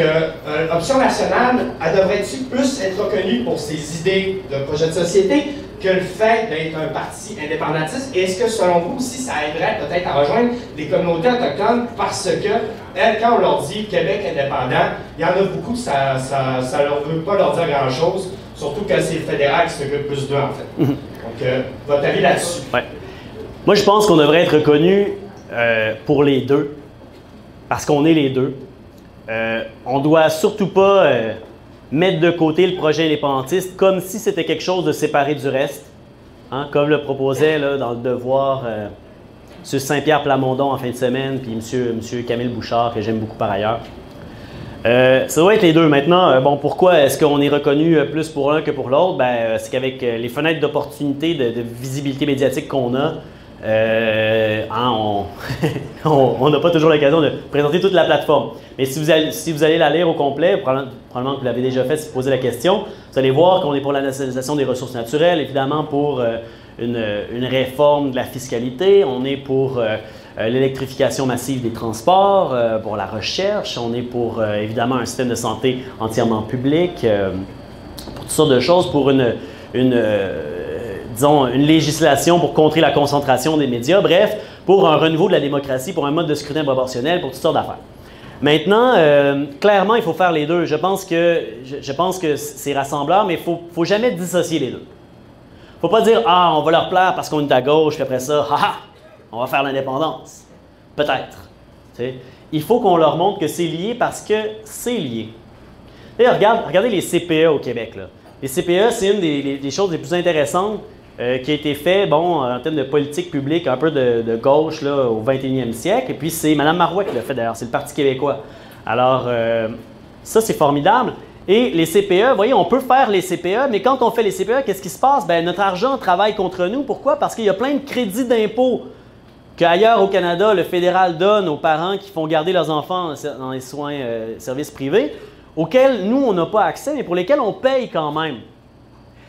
Option nationale, elle devrait-tu plus être reconnue pour ses idées de projet de société que le fait d'être un parti indépendantiste? Et est-ce que, selon vous aussi, ça aiderait peut-être à rejoindre les communautés autochtones parce que, elles, quand on leur dit Québec indépendant, il y en a beaucoup, ça ne veut pas leur dire grand-chose, surtout que c'est le fédéral qui s'occupe plus d'eux, en fait. Donc, votre avis là-dessus? Ouais. Moi, je pense qu'on devrait être reconnu pour les deux, parce qu'on est les deux. On ne doit surtout pas mettre de côté le projet indépendantiste comme si c'était quelque chose de séparé du reste, hein, comme le proposait là, dans le Devoir M. Saint-Pierre Plamondon en fin de semaine, puis M. Camille Bouchard, que j'aime beaucoup par ailleurs. Ça doit être les deux. Maintenant, pourquoi est-ce qu'on est reconnu plus pour l'un que pour l'autre? C'est qu'avec les fenêtres d'opportunité, de visibilité médiatique qu'on a, on n'a pas toujours l'occasion de présenter toute la plateforme. Mais si vous allez la lire au complet, probablement que vous l'avez déjà fait si vous posez la question, vous allez voir qu'on est pour la nationalisation des ressources naturelles, évidemment pour une réforme de la fiscalité, on est pour l'électrification massive des transports, pour la recherche, on est pour évidemment un système de santé entièrement public, pour toutes sortes de choses, pour disons, une législation pour contrer la concentration des médias, bref, pour un renouveau de la démocratie, pour un mode de scrutin proportionnel, pour toutes sortes d'affaires. Maintenant, clairement, il faut faire les deux. Je pense que c'est rassembleur, mais il ne faut jamais dissocier les deux. Il ne faut pas dire « Ah, on va leur plaire parce qu'on est à gauche, puis après ça, haha, on va faire l'indépendance. » Peut-être. Il faut qu'on leur montre que c'est lié parce que c'est lié. D'ailleurs, regardez les CPE au Québec, là. Les CPE, c'est une des choses les plus intéressantes qui a été fait, en termes de politique publique un peu de gauche là, au 21e siècle. Et puis, c'est Mme Marois qui l'a fait d'ailleurs, c'est le Parti québécois. Alors, ça, c'est formidable. Et les CPE, vous voyez, on peut faire les CPE, mais quand on fait les CPE, qu'est-ce qui se passe? Bien, notre argent travaille contre nous. Pourquoi? Parce qu'il y a plein de crédits d'impôts qu'ailleurs au Canada, le fédéral donne aux parents qui font garder leurs enfants dans les soins services privés, auxquels nous, on n'a pas accès, mais pour lesquels on paye quand même.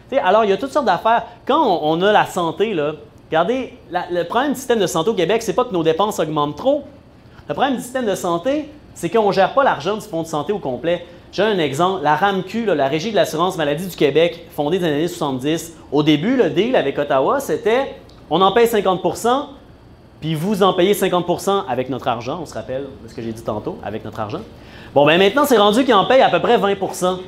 T'sais, alors, il y a toutes sortes d'affaires. Quand on a la santé, là, regardez, le problème du système de santé au Québec, c'est pas que nos dépenses augmentent trop. Le problème du système de santé, c'est qu'on ne gère pas l'argent du fonds de santé au complet. J'ai un exemple, la RAMQ, la Régie de l'assurance maladie du Québec, fondée dans les années 70. Au début, le deal avec Ottawa, c'était on en paye 50 %, puis vous en payez 50 % avec notre argent. On se rappelle de ce que j'ai dit tantôt, avec notre argent. Bon, bien maintenant, c'est rendu qu'ils en payent à peu près 20 %.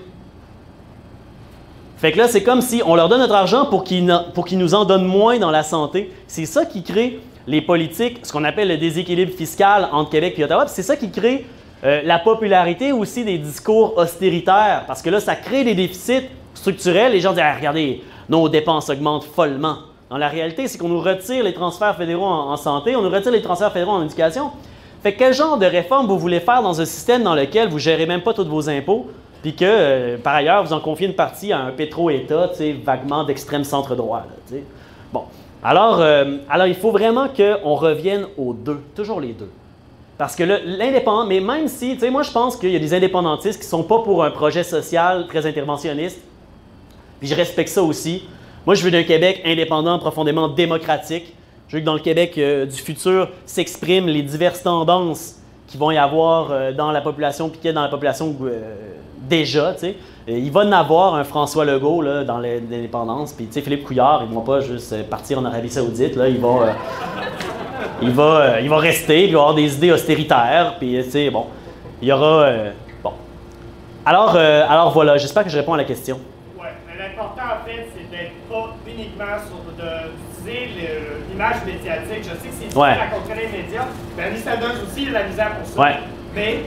Fait que là, c'est comme si on leur donne notre argent pour qu'ils nous en donnent moins dans la santé. C'est ça qui crée les politiques, ce qu'on appelle le déséquilibre fiscal entre Québec et Ottawa. C'est ça qui crée la popularité aussi des discours austéritaires. Parce que là, ça crée des déficits structurels. Les gens disent ah, regardez, nos dépenses augmentent follement. Dans la réalité, c'est qu'on nous retire les transferts fédéraux en santé, on nous retire les transferts fédéraux en éducation. Fait que quel genre de réforme vous voulez faire dans un système dans lequel vous ne gérez même pas tous vos impôts? Puis que, par ailleurs, vous en confiez une partie à un pétro-État, vaguement d'extrême centre-droit. Bon. Alors, il faut vraiment qu'on revienne aux deux, toujours les deux. Parce que l'indépendant, mais même si, moi je pense qu'il y a des indépendantistes qui ne sont pas pour un projet social très interventionniste, puis je respecte ça aussi. Moi, je veux d'un Québec indépendant, profondément démocratique. Je veux que dans le Québec du futur s'expriment les diverses tendances qu'il va y avoir dans la population, puis qu'il y a dans la population déjà. Il va en avoir un François Legault là, dans l'indépendance, puis Philippe Couillard, ils ne vont pas juste partir en Arabie Saoudite, là, il va rester, il va avoir des idées austéritaires, puis bon, il y aura... bon. Alors voilà, j'espère que je réponds à la question. Oui, mais l'important en fait, c'est d'être pas uniquement d'utiliser l'image médiatique. Je sais que c'est difficile à contrôler les médias, mais Annie Sanders aussi il a la misère pour ça. Ouais. Mais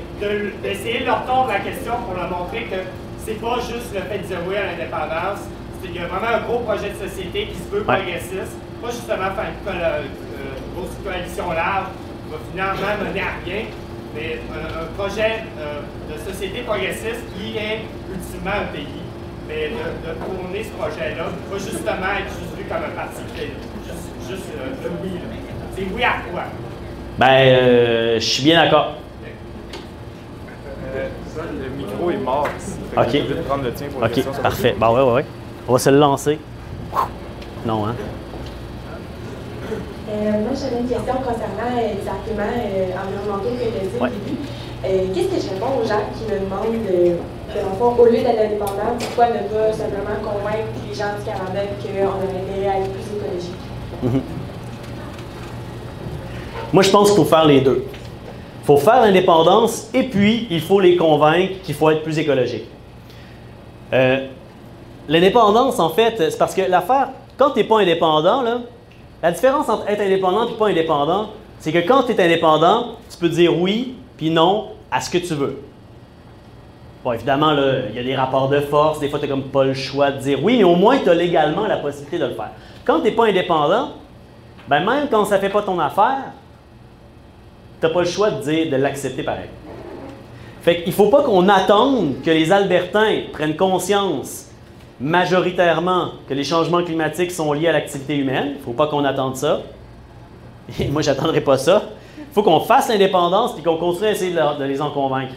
d'essayer de leur tondre la question pour leur montrer que c'est pas juste le fait de dire oui à l'indépendance, c'est qu'il y a vraiment un gros projet de société qui se veut progressiste, pas justement faire une grosse coalition large qui va finalement mener à rien, mais un projet de société progressiste qui est ultimement un pays. Mais de tourner ce projet-là, pas justement être juste vu comme un parti qui est juste le oui. C'est oui à quoi? Ben, je suis bien d'accord. Le micro est mort. OK. Je vais prendre le tien pour la question. OK, parfait. Bon, ouais. On va se le lancer. Non, hein? Moi, j'avais une question concernant les arguments environnementaux que tu as dit au début. Qu'est-ce que je réponds aux gens qui me demandent, au lieu d'être indépendant, pourquoi ne pas simplement convaincre les gens du Canada qu'on a intérêt à être plus écologique? Moi, je pense qu'il faut faire les deux. Il faut faire l'indépendance et puis il faut les convaincre qu'il faut être plus écologique. L'indépendance, en fait, c'est parce que l'affaire, quand tu n'es pas indépendant, là, la différence entre être indépendant et pas indépendant, c'est que quand tu es indépendant, tu peux dire oui puis non à ce que tu veux. Bon, évidemment, il y a des rapports de force, des fois, tu n'as comme pas le choix de dire oui, mais au moins, tu as légalement la possibilité de le faire. Quand tu n'es pas indépendant, ben même quand ça ne fait pas ton affaire, tu n'as pas le choix de l'accepter pareil. Fait qu'il ne faut pas qu'on attende que les Albertains prennent conscience majoritairement que les changements climatiques sont liés à l'activité humaine. Il ne faut pas qu'on attende ça. Et moi, j'attendrai pas ça. Il faut qu'on fasse l'indépendance puis qu'on continue à essayer de les en convaincre.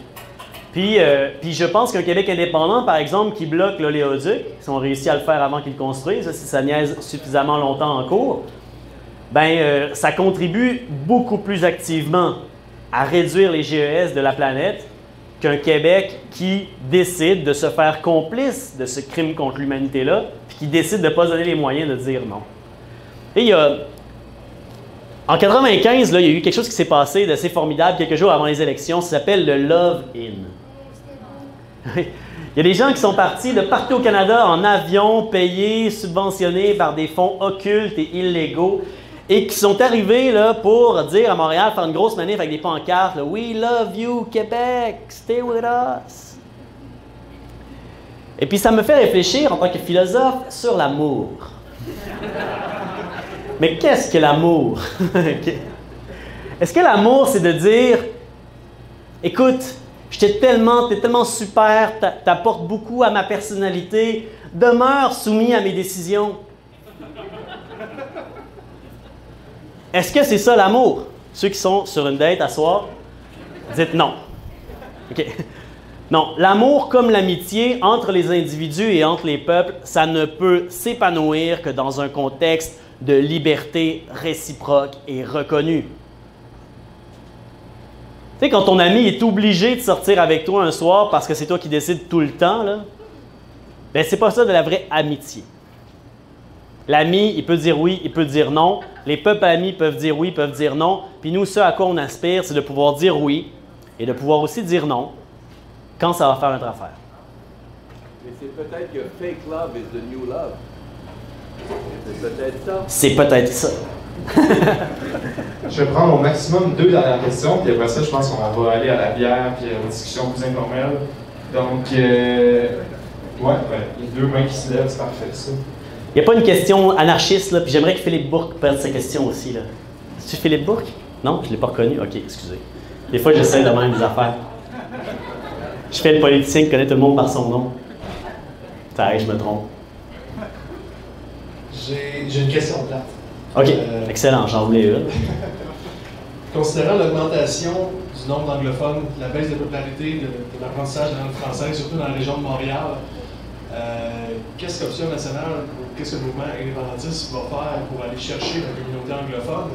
Puis je pense qu'un Québec indépendant, par exemple, qui bloque l'oléoduc, si on réussit à le faire avant qu'il le construise, si ça niaise suffisamment longtemps en cours, ben, ça contribue beaucoup plus activement à réduire les GES de la planète qu'un Québec qui décide de se faire complice de ce crime contre l'humanité-là, puis qui décide de ne pas donner les moyens de dire non. Et il y a... En 1995, il y a eu quelque chose qui s'est passé d'assez formidable quelques jours avant les élections, ça s'appelle le Love In. Il y a des gens qui sont partis de partout au Canada en avion, payés, subventionnés par des fonds occultes et illégaux, et qui sont arrivés là, pour dire à Montréal, faire une grosse manif avec des pancartes, là, « We love you, Québec, stay with us ». Et puis ça me fait réfléchir en tant que philosophe sur l'amour. Mais qu'est-ce que l'amour? Est-ce que l'amour, c'est de dire, écoute, t'es tellement super, t'apportes beaucoup à ma personnalité, demeure soumis à mes décisions. Est-ce que c'est ça l'amour? Ceux qui sont sur une date à soir, dites non. OK. Non, l'amour comme l'amitié entre les individus et entre les peuples, ça ne peut s'épanouir que dans un contexte de liberté réciproque et reconnue. Tu sais, quand ton ami est obligé de sortir avec toi un soir parce que c'est toi qui décides tout le temps, là, ben c'est pas ça de la vraie amitié. L'ami, il peut dire oui, il peut dire non. Les peuples amis peuvent dire oui, peuvent dire non. Puis nous, ce à quoi on aspire, c'est de pouvoir dire oui et de pouvoir aussi dire non quand ça va faire notre affaire. Mais c'est peut-être que fake love is the new love. C'est peut-être ça. C'est peut-être ça. Je vais prendre au maximum 2 dernières questions, puis après ça, je pense qu'on va aller à la bière puis aux discussions plus informelles. Donc, les 2 mains qui se lèvent, c'est parfait, ça. Il n'y a pas une question anarchiste, là, puis j'aimerais que Philippe Bourque perde sa question aussi, là. C'est-tu Philippe Bourque? Non, je ne l'ai pas reconnu. OK, excusez. Des fois, j'essaie de même des affaires. Je fais le politicien qui connaît tout le monde par son nom. Ça arrive, je me trompe. J'ai une question plate. OK, excellent, j'en voulais une. Considérant l'augmentation du nombre d'anglophones, la baisse de popularité de l'apprentissage de la langue française, surtout dans la région de Montréal, qu'est-ce qu'Option nationale, qu'est-ce que le mouvement indépendantiste va faire pour aller chercher la communauté anglophone?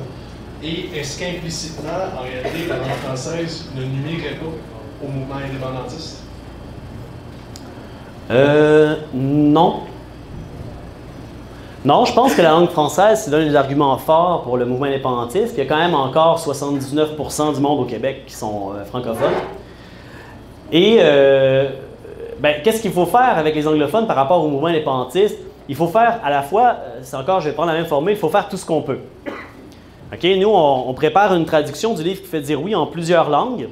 Et est-ce qu'implicitement, en réalité, la langue française ne nuirait pas au mouvement indépendantiste? Non. Non, je pense que la langue française, c'est l'un des arguments forts pour le mouvement indépendantiste. Il y a quand même encore 79% du monde au Québec qui sont francophones. Et qu'est-ce qu'il faut faire avec les anglophones par rapport au mouvement indépendantiste? Il faut faire à la fois, c'est encore, je vais prendre la même formule, il faut faire tout ce qu'on peut. OK? Nous, on prépare une traduction du livre qui fait dire oui en plusieurs langues.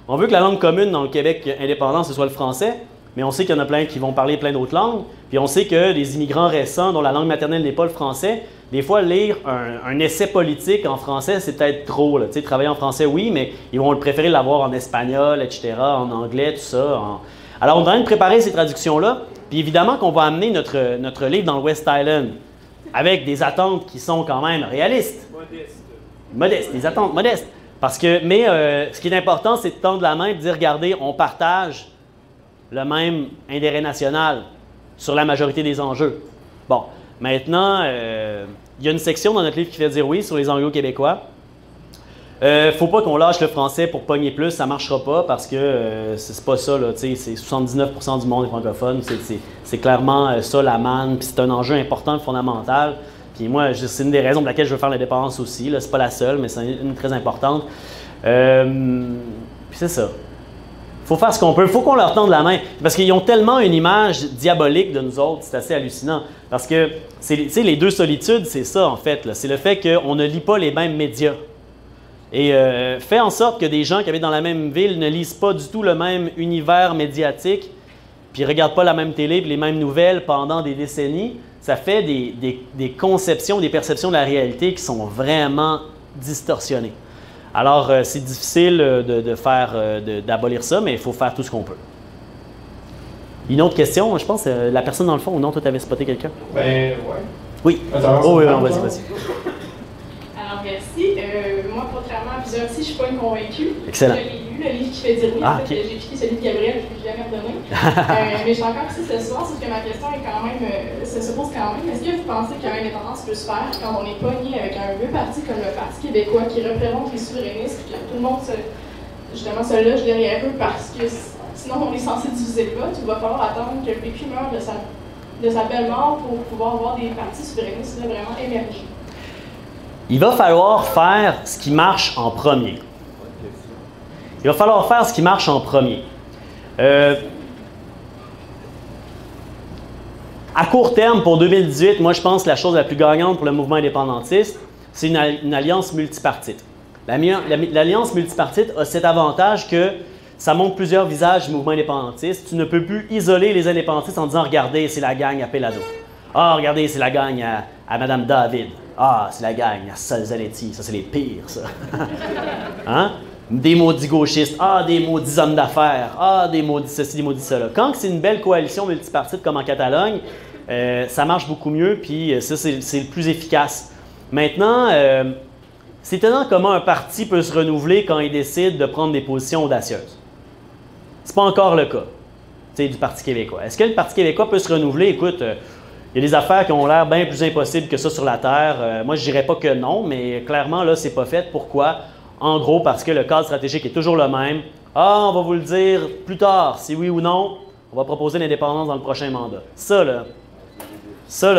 On veut que la langue commune dans le Québec indépendant, ce soit le français, mais on sait qu'il y en a plein qui vont parler plein d'autres langues. Puis on sait que les immigrants récents, dont la langue maternelle n'est pas le français, des fois, lire un essai politique en français, c'est peut-être trop. Là. Tu sais, travailler en français, oui, mais ils vont préférer l'avoir en espagnol, etc., en anglais, tout ça. Alors, on est en train de préparer ces traductions-là. Puis évidemment qu'on va amener notre livre dans le West Island avec des attentes qui sont quand même réalistes. Modestes, des attentes modestes. Mais ce qui est important, c'est de tendre la main et de dire, regardez, on partage le même intérêt national sur la majorité des enjeux. Bon, maintenant, il y a une section dans notre livre qui fait dire oui sur les anglo-québécois. Faut pas qu'on lâche le français pour pogner plus, ça marchera pas parce que c'est pas ça, là, c'est 79% du monde est francophone, c'est clairement ça la manne, puis c'est un enjeu important, fondamental. Puis moi, c'est une des raisons pour laquelle je veux faire l'indépendance aussi, là, c'est pas la seule, mais c'est une très importante. Puis c'est ça. Il faut faire ce qu'on peut. Il faut qu'on leur tende la main. Parce qu'ils ont tellement une image diabolique de nous autres. C'est assez hallucinant. Parce que, les 2 solitudes, c'est ça, en fait. C'est le fait qu'on ne lit pas les mêmes médias. Et fait en sorte que des gens qui habitent dans la même ville ne lisent pas du tout le même univers médiatique, puis ne regardent pas la même télé, puis les mêmes nouvelles pendant des décennies. Ça fait des conceptions, des perceptions de la réalité qui sont vraiment distorsionnées. Alors, c'est difficile d'abolir ça, mais il faut faire tout ce qu'on peut. Une autre question, je pense, la personne dans le fond, ou non, toi, tu avais spoté quelqu'un? Ben, ouais. Oui. Attends, oui, vas-y. Alors, merci. plusieurs ici, je suis pas une convaincue. Excellent. Je l'ai lu, le livre qui fait dire oui. En fait, j'ai piqué celui de Gabriel, je ne l'ai jamais redonné. Mais je suis encore ici ce soir, sauf que ma question est quand même, se pose quand même. Est-ce que vous pensez qu'une indépendance peut se faire quand on est pogné avec un vieux parti comme le Parti québécois qui représente les souverainistes, que tout le monde se loge derrière eux parce que sinon on est censé diviser le vote, il va falloir attendre que le PQ meure de sa belle mort pour pouvoir voir des partis souverainistes vraiment émerger? Il va falloir faire ce qui marche en premier. Il va falloir faire ce qui marche en premier. À court terme, pour 2018, moi je pense que la chose la plus gagnante pour le mouvement indépendantiste, c'est une alliance multipartite. L'alliance multipartite a cet avantage que ça montre plusieurs visages du mouvement indépendantiste. Tu ne peux plus isoler les indépendantistes en disant « Regardez, c'est la gang à Pelado. Ah, regardez, c'est la gang à Mme David. Ah, c'est la gang à Salzanetti. Ça, c'est les pires, ça. » Hein? Des maudits gauchistes. Ah, des maudits hommes d'affaires. Ah, des maudits ceci, des maudits cela. Quand c'est une belle coalition multipartite comme en Catalogne, ça marche beaucoup mieux, puis ça, c'est le plus efficace. Maintenant, c'est étonnant comment un parti peut se renouveler quand il décide de prendre des positions audacieuses. C'est pas encore le cas du Parti québécois. Est-ce que le Parti québécois peut se renouveler? Écoute, il y a des affaires qui ont l'air bien plus impossibles que ça sur la Terre. Moi, je dirais pas que non, mais clairement, là, c'est pas fait. Pourquoi? En gros, parce que le cadre stratégique est toujours le même. Ah, on va vous le dire plus tard, si oui ou non, on va proposer l'indépendance dans le prochain mandat. Ça, là,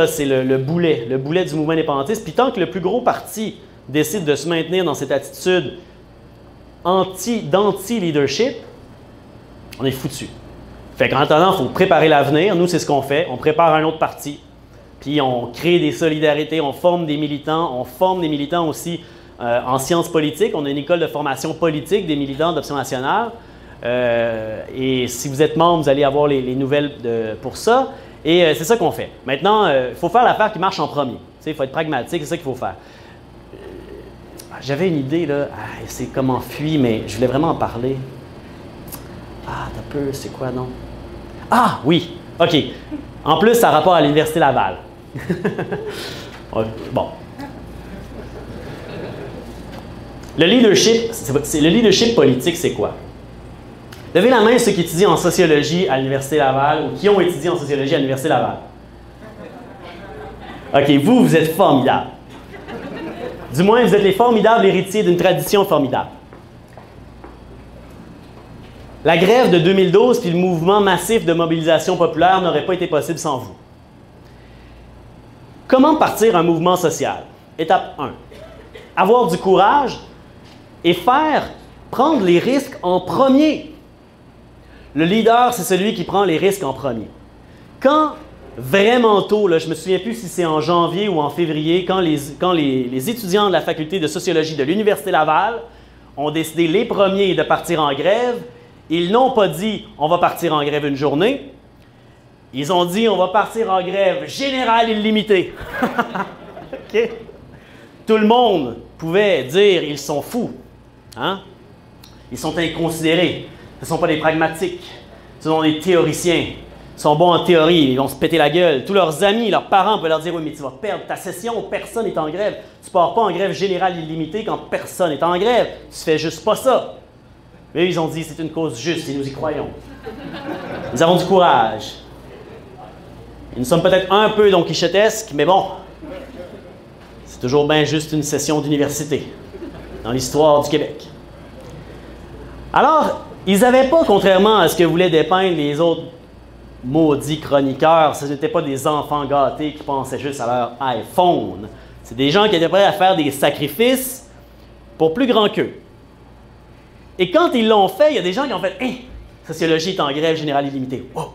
c'est le boulet du mouvement indépendantiste. Puis tant que le plus gros parti décide de se maintenir dans cette attitude d'anti-leadership, on est foutu. Fait qu'en attendant, il faut préparer l'avenir. Nous, c'est ce qu'on fait. On prépare un autre parti, puis on crée des solidarités, on forme des militants aussi en sciences politiques. On a une école de formation politique des militants d'Option nationale. Et si vous êtes membre, vous allez avoir les nouvelles pour ça. Et c'est ça qu'on fait. Maintenant, il faut faire l'affaire qui marche en premier. Il faut être pragmatique, c'est ça qu'il faut faire. J'avais une idée, là. C'est comme enfui, mais je voulais vraiment en parler. Ah, t'as peu, c'est quoi, non? Ah, oui! OK. En plus, ça a rapport à l'Université Laval. Bon. Le leadership politique, c'est quoi? Levez la main ceux qui étudient en sociologie à l'Université Laval ou qui ont étudié en sociologie à l'Université Laval. OK, vous êtes formidables. Du moins, vous êtes les formidables héritiers d'une tradition formidable. La grève de 2012 puis le mouvement massif de mobilisation populaire n'aurait pas été possible sans vous. Comment partir un mouvement social? Étape 1. Avoir du courage et prendre les risques en premier. Le leader, c'est celui qui prend les risques en premier. Quand vraiment tôt, là, je ne me souviens plus si c'est en janvier ou en février, quand les étudiants de la faculté de sociologie de l'Université Laval ont décidé les premiers de partir en grève, ils n'ont pas dit « on va partir en grève une journée ». Ils ont dit « on va partir en grève générale illimitée ». Okay. Tout le monde pouvait dire « ils sont fous hein? ». Ils sont inconsidérés. Ce ne sont pas des pragmatiques. Ce sont des théoriciens. Ils sont bons en théorie. Ils vont se péter la gueule. Tous leurs amis, leurs parents peuvent leur dire « oui, mais tu vas perdre ta session. Personne n'est en grève. Tu ne pars pas en grève générale illimitée quand personne n'est en grève. Tu ne fais juste pas ça. » Mais ils ont dit « c'est une cause juste et nous y croyons. » Nous avons du courage. Et nous sommes peut-être un peu don quichotesques, mais bon, c'est toujours bien juste une session d'université dans l'histoire du Québec. Alors, ils n'avaient pas, contrairement à ce que voulaient dépeindre les autres maudits chroniqueurs, ce n'étaient pas des enfants gâtés qui pensaient juste à leur iPhone. C'est des gens qui étaient prêts à faire des sacrifices pour plus grand qu'eux. Et quand ils l'ont fait, il y a des gens qui ont fait « Hey, sociologie est en grève générale illimitée. » Wow!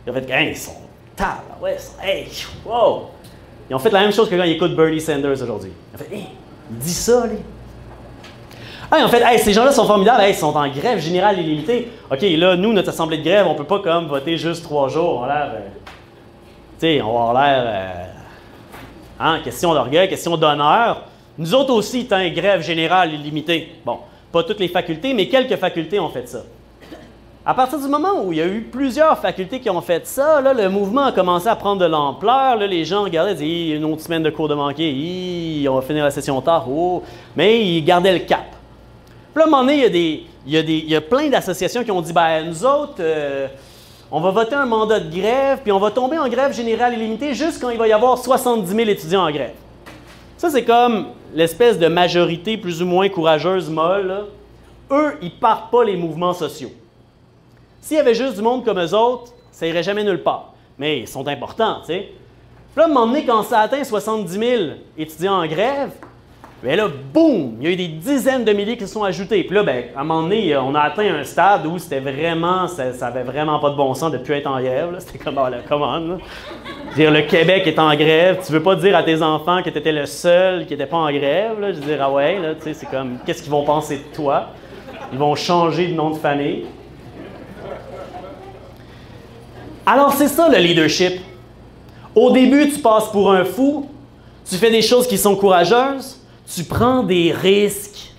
Ils ont fait « Hey, ils sont ouais, hey, wow! » Ils ont fait la même chose que quand ils écoutent Bernie Sanders aujourd'hui. Ils ont fait « Hey, il dit ça, lui! » En fait, hey, ces gens-là sont formidables, hey, ils sont en grève générale illimitée. OK, là, nous, notre assemblée de grève, on ne peut pas comme voter juste 3 jours. On a l'air. Tu sais, on va avoir l'air. Question d'orgueil, question d'honneur. Nous autres aussi, tant grève générale illimitée. Bon, pas toutes les facultés, mais quelques facultés ont fait ça. À partir du moment où il y a eu plusieurs facultés qui ont fait ça, là, le mouvement a commencé à prendre de l'ampleur. Les gens regardaient et disaient une autre semaine de cours de manquer, on va finir la session tard. Oh. Mais ils gardaient le cap. Puis là, à un moment donné, il y a plein d'associations qui ont dit, ben nous autres, on va voter un mandat de grève, puis on va tomber en grève générale illimitée juste quand il va y avoir 70 000 étudiants en grève. Ça, c'est comme l'espèce de majorité plus ou moins courageuse, molle. Là. Eux, ils ne partent pas les mouvements sociaux. S'il y avait juste du monde comme eux autres, ça irait jamais nulle part. Mais ils sont importants, tu sais. Puis là, à un moment donné, quand ça atteint 70 000 étudiants en grève, bien là, boum, il y a eu des dizaines de milliers qui se sont ajoutés. Puis là, bien, à un moment donné, on a atteint un stade où c'était vraiment, ça avait vraiment pas de bon sens de ne plus être en grève. C'était comme, oh, la commande. Dire le Québec est en grève, tu veux pas dire à tes enfants que tu étais le seul qui n'était pas en grève. Là. Je veux dire, ah ouais, là, tu sais, c'est comme, qu'est-ce qu'ils vont penser de toi? Ils vont changer de nom de famille. Alors, c'est ça le leadership. Au début, tu passes pour un fou, tu fais des choses qui sont courageuses, tu prends des risques.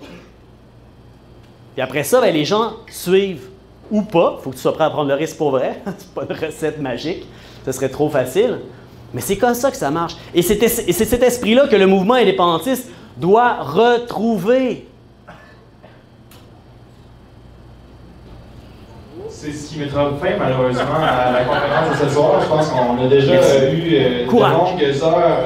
Puis après ça, bien, les gens suivent ou pas. Il faut que tu sois prêt à prendre le risque pour vrai. C'est pas une recette magique. Ce serait trop facile. Mais c'est comme ça que ça marche. Et c'est cet esprit-là que le mouvement indépendantiste doit retrouver. C'est ce qui mettra fin, malheureusement, à la conférence de ce soir. Je pense qu'on a déjà eu de longues heures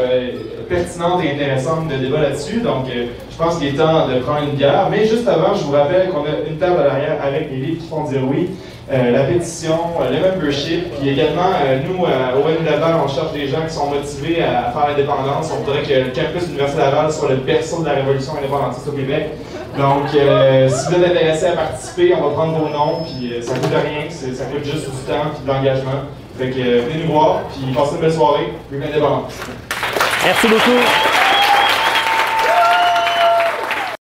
pertinentes et intéressantes de débat là-dessus. Donc, je pense qu'il est temps de prendre une bière. Mais juste avant, je vous rappelle qu'on a une table à l'arrière avec les livres qui font dire oui, la pétition, le membership, puis également, nous, au ONU Laval, on cherche des gens qui sont motivés à faire l'indépendance. On voudrait que le campus de l'Université Laval soit le berceau de la révolution indépendantiste au Québec. Donc, si vous êtes intéressé à participer, on va prendre vos noms, puis ça coûte rien, ça coûte juste du temps puis de l'engagement. Fait que venez nous voir, puis passez une belle soirée. Vive l'indépendance. Merci beaucoup.